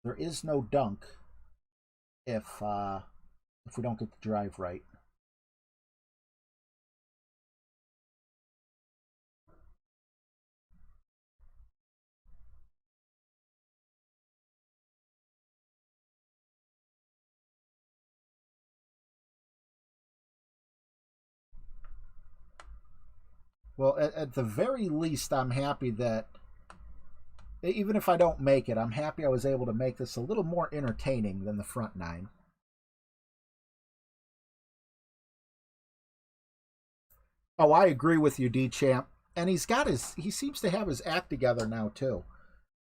There is no dunk if we don't get the drive right. Well, at the very least, I'm happy that even if I don't make it, I'm happy I was able to make this a little more entertaining than the front 9. Oh, I agree with you, D-Champ. And he seems to have his act together now, too.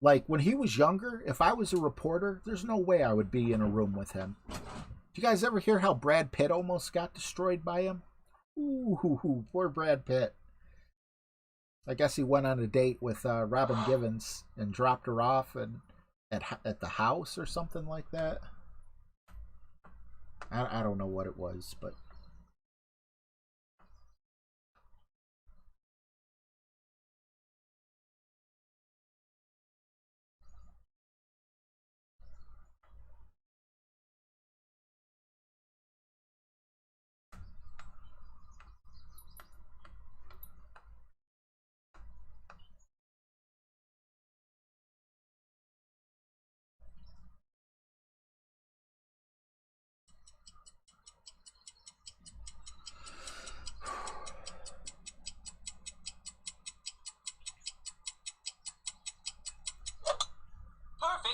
Like, when he was younger, if I was a reporter, there's no way I would be in a room with him. Did you guys ever hear how Brad Pitt almost got destroyed by him? Ooh, poor Brad Pitt. I guess he went on a date with Robin Givens and dropped her off at the house or something like that. I don't know what it was, but...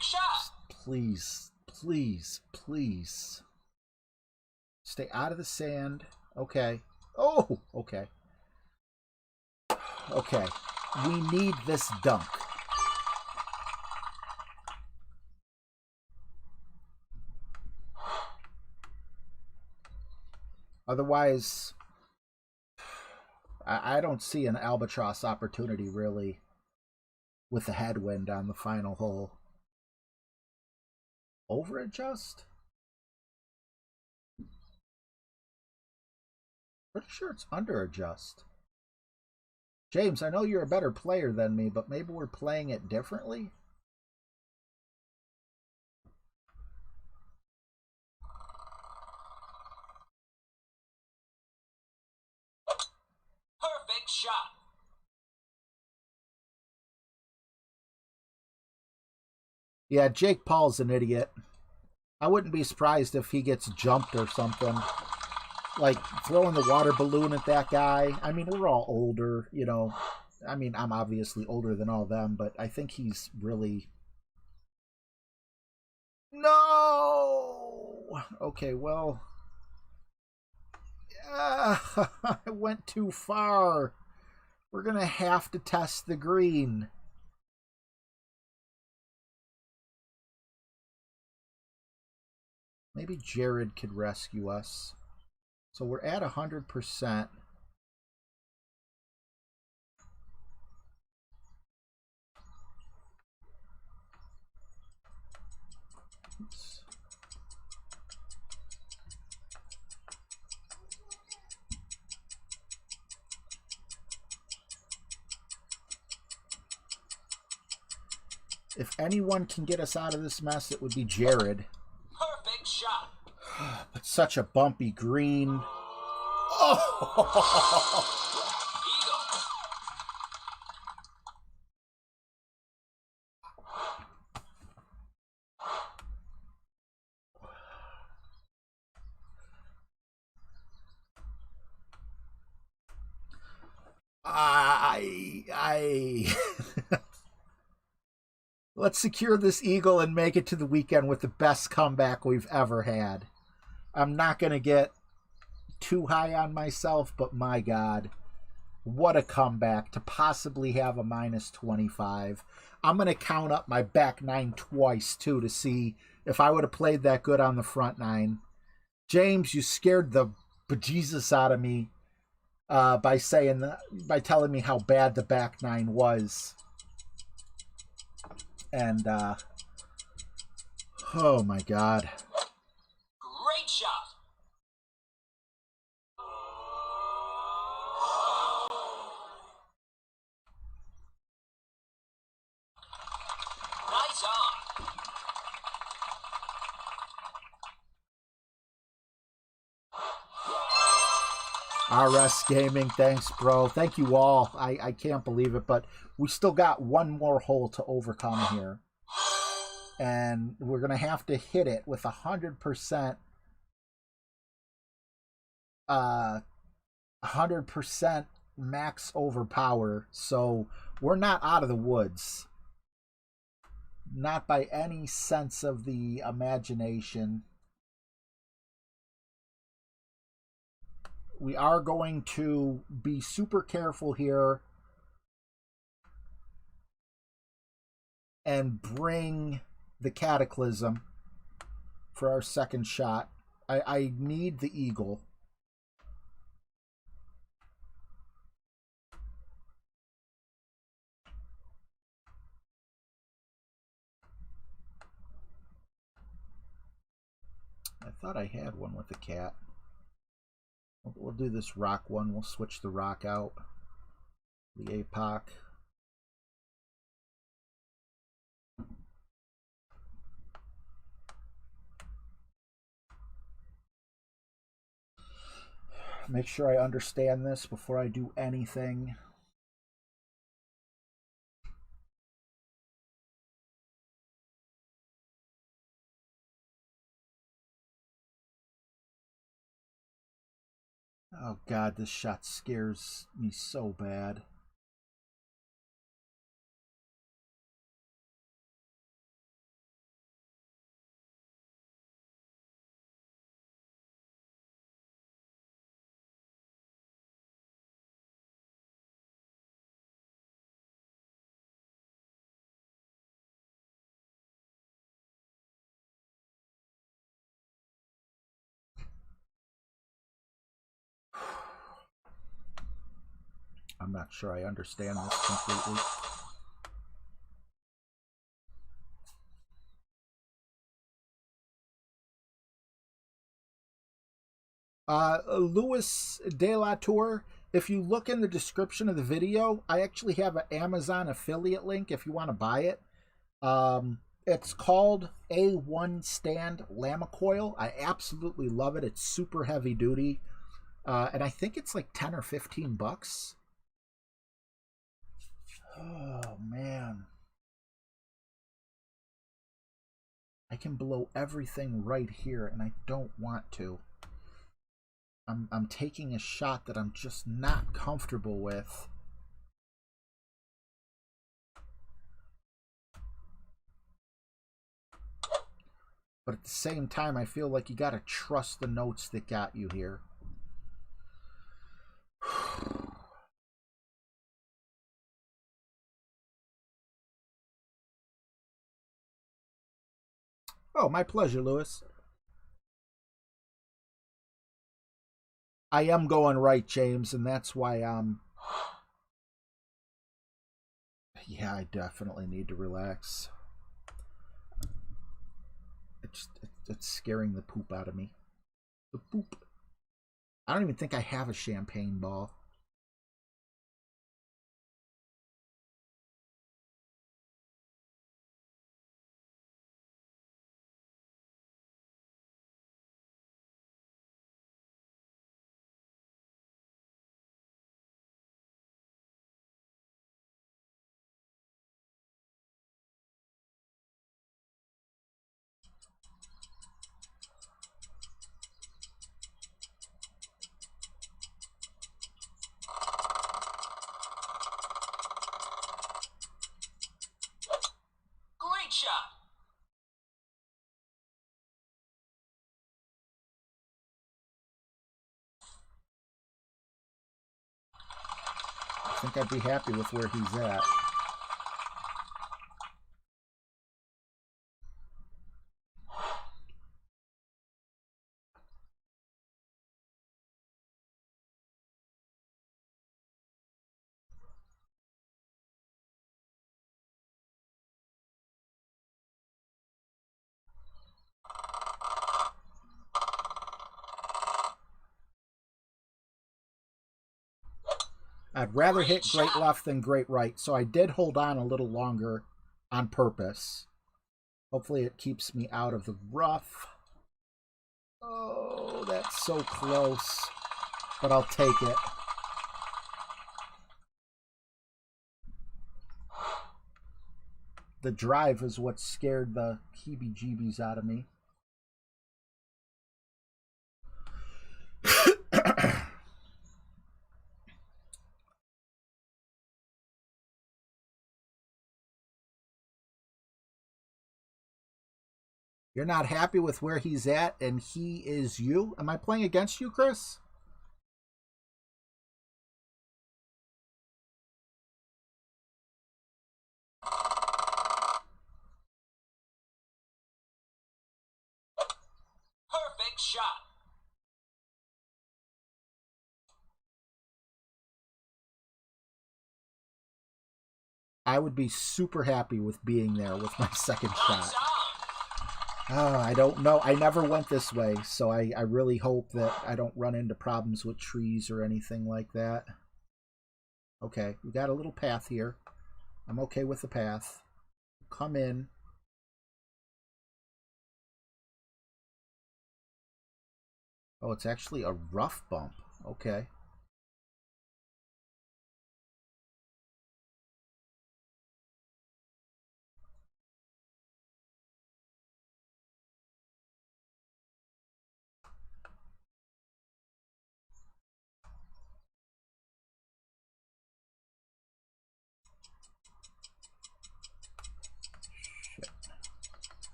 Perfect shot. Please, please, please. Stay out of the sand. Okay. Oh, okay. Okay. We need this dunk. Otherwise, I don't see an albatross opportunity, really, with the headwind on the final hole. Over adjust? Pretty sure it's under adjust. James, I know you're a better player than me, but maybe we're playing it differently? Perfect shot. Yeah, Jake Paul's an idiot. I wouldn't be surprised if he gets jumped or something. Like, throwing the water balloon at that guy. I mean, we're all older, you know. I mean, I'm obviously older than all them, but I think he's really... No! Okay, well... I went too far. We're going to have to test the green. Maybe Jared could rescue us. So we're at 100%. Oops. If anyone can get us out of this mess, it would be Jared. Perfect shot. But such a bumpy green. Oh! Eagle. Let's secure this eagle and make it to the weekend with the best comeback we've ever had. I'm not going to get too high on myself, but my God, what a comeback to possibly have a minus 25. I'm going to count up my back nine twice, too, to see if I would have played that good on the front nine. James, you scared the bejesus out of me by telling me how bad the back nine was. And, oh my God. Great shot. Nice on. RS Gaming, thanks, bro. Thank you all. I can't believe it, but we still got one more hole to overcome here. And we're going to have to hit it with 100%. 100% max overpower. So we're not out of the woods. Not by any sense of the imagination. We are going to be super careful here and bring the Cataclysm for our second shot. I need the eagle. I thought I had one with the cat. We'll do this rock one. We'll switch the rock out. The APOC. Make sure I understand this before I do anything. Oh God, this shot scares me so bad. I'm not sure I understand this completely. Louis De La Tour, if you look in the description of the video, I actually have an Amazon affiliate link if you want to buy it. It's called A1 Stand Lama Coil. I absolutely love it. It's super heavy duty. And I think it's like 10 or 15 bucks. Oh, man. I can blow everything right here, and I don't want to. I'm taking a shot that I'm just not comfortable with. But at the same time, I feel like you got to trust the notes that got you here. Oh, my pleasure, Lewis. I am going right, James, and that's why yeah, I definitely need to relax. It's scaring the poop out of me. The poop. I don't even think I have a champagne ball. Great shot. I think I'd be happy with where he's at. I'd rather hit great left than great right, so I did hold on a little longer on purpose. Hopefully it keeps me out of the rough. Oh, that's so close, but I'll take it. The drive is what scared the heebie-jeebies out of me. You're not happy with where he's at, and he is you? Am I playing against you, Chris? Perfect shot. I would be super happy with being there with my second shot. Oh, I don't know. I never went this way, so I really hope that I don't run into problems with trees or anything like that. Okay, we got a little path here. I'm okay with the path. Come in. Oh, it's actually a rough bump. Okay.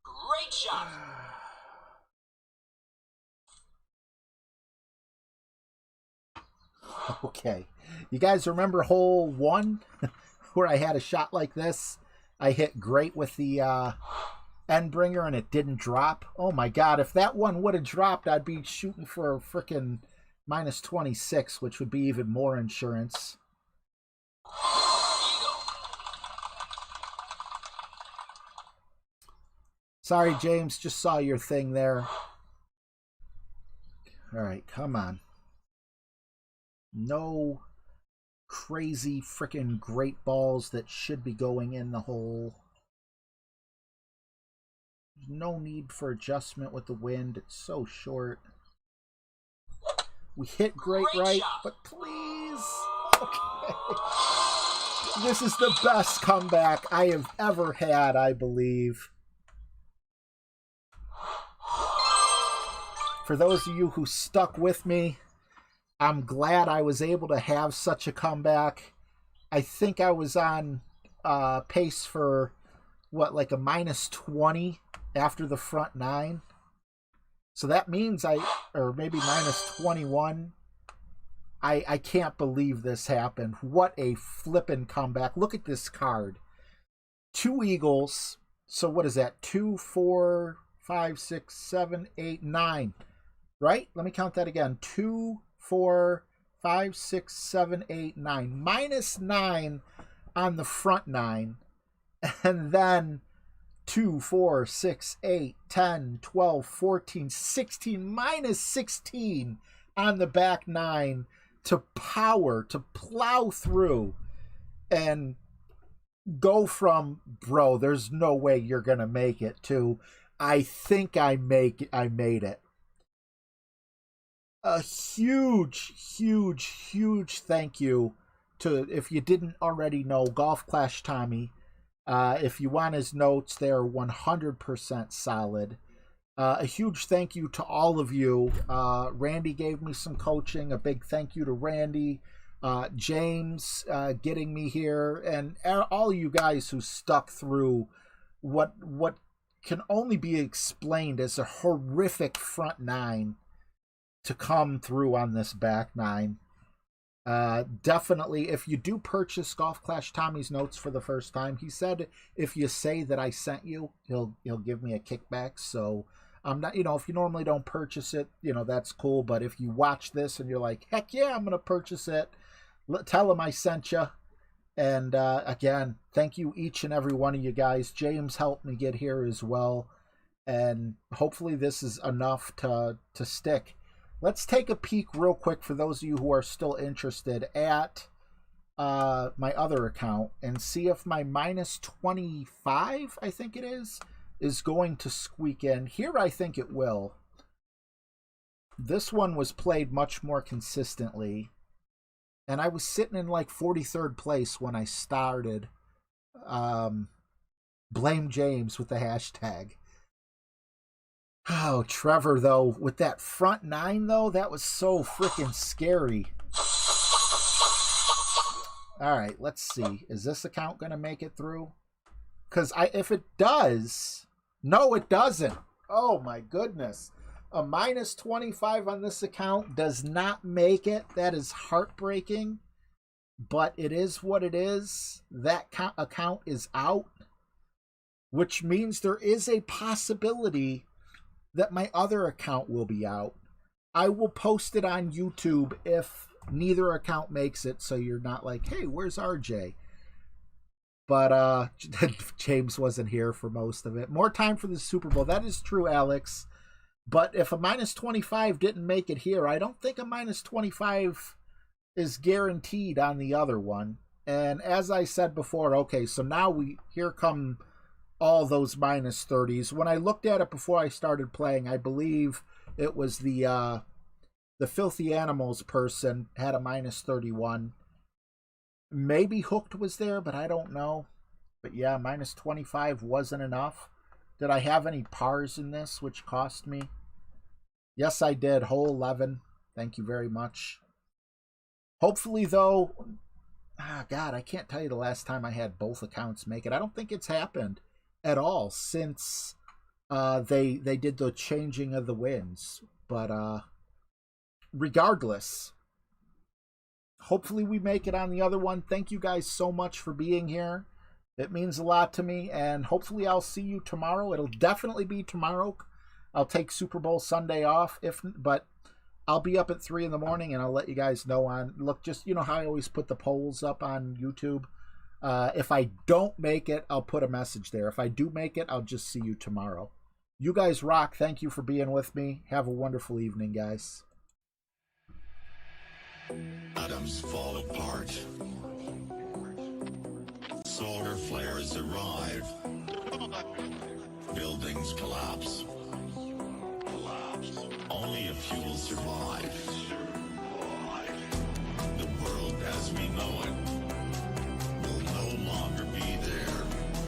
Great shot. Okay. You guys remember hole 1 where I had a shot like this I hit great with the Endbringer and it didn't drop. Oh my god, if that one would have dropped, I'd be shooting for a freaking minus 26, which would be even more insurance. Sorry, James, just saw your thing there. All right, come on. No crazy freaking great balls that should be going in the hole. No need for adjustment with the wind. It's so short. We hit great right, but please. Okay. This is the best comeback I have ever had, I believe. For those of you who stuck with me, I'm glad I was able to have such a comeback. I think I was on pace for, what, like a minus 20 after the front 9. So that means or maybe minus 21. I can't believe this happened. What a flippin' comeback. Look at this card. 2 eagles. So what is that? 2, 4, 5, 6, 7, 8, 9. Right? Let me count that again. 2, 4, 5, 6, 7, 8, 9. Minus 9 on the front 9. And then 2, 4, 6, 8, 10, 12, 14, 16. Minus 16 on the back 9 to plow through and go from, bro, there's no way you're going to make it, to, I think I made it. A huge thank you to, if you didn't already know, Golf Clash Tommy. If you want his notes, they're 100% solid. A huge thank you to all of you. Randy gave me some coaching. A big thank you to Randy. James getting me here. And all of you guys who stuck through what can only be explained as a horrific front 9 to come through on this back 9. Definitely, if you do purchase Golf Clash Tommy's notes for the first time, he said if you say that I sent you, he'll give me a kickback. So I'm not, if you normally don't purchase it, that's cool. But if you watch this and you're like, heck yeah, I'm gonna purchase it, tell him I sent you. And again, thank you each and every one of you guys. James helped me get here as well, and hopefully this is enough to stick. Let's take a peek real quick for those of you who are still interested at my other account and see if my minus 25, I think it is going to squeak in. Here I think it will. This one was played much more consistently. And I was sitting in like 43rd place when I started. Blame James with the hashtag. Oh, Trevor, though, with that front 9, though, that was so freaking scary. All right, let's see. Is this account going to make it through? Because if it does... No, it doesn't. Oh, my goodness. A minus 25 on this account does not make it. That is heartbreaking. But it is what it is. That account is out. Which means there is a possibility that my other account will be out. I will post it on YouTube if neither account makes it, so you're not like, hey, where's RJ? But James wasn't here for most of it. More time for the Super Bowl. That is true, Alex. But if a minus 25 didn't make it here, I don't think a minus 25 is guaranteed on the other one. And as I said before, okay, so now here come all those minus 30s. When I looked at it before I started playing, I believe it was the Filthy Animals person had a minus 31. Maybe Hooked was there, but I don't know. But yeah, minus 25 wasn't enough. Did I have any pars in this, which cost me? Yes, I did. Hole 11. Thank you very much. Hopefully, though... God, I can't tell you the last time I had both accounts make it. I don't think it's happened at all since they did the changing of the wins. But regardless, hopefully we make it on the other one. Thank you guys so much for being here. It means a lot to me, and hopefully I'll see you tomorrow. It'll definitely be tomorrow. I'll take Super Bowl Sunday off, but I'll be up at 3 in the morning, and I'll let you guys know on, look, just, you know how I always put the polls up on YouTube? If I don't make it, I'll put a message there. If I do make it, I'll just see you tomorrow. You guys rock. Thank you for being with me. Have a wonderful evening, guys. Atoms fall apart. Solar flares arrive. Buildings collapse. Only a few will survive. The world as we know it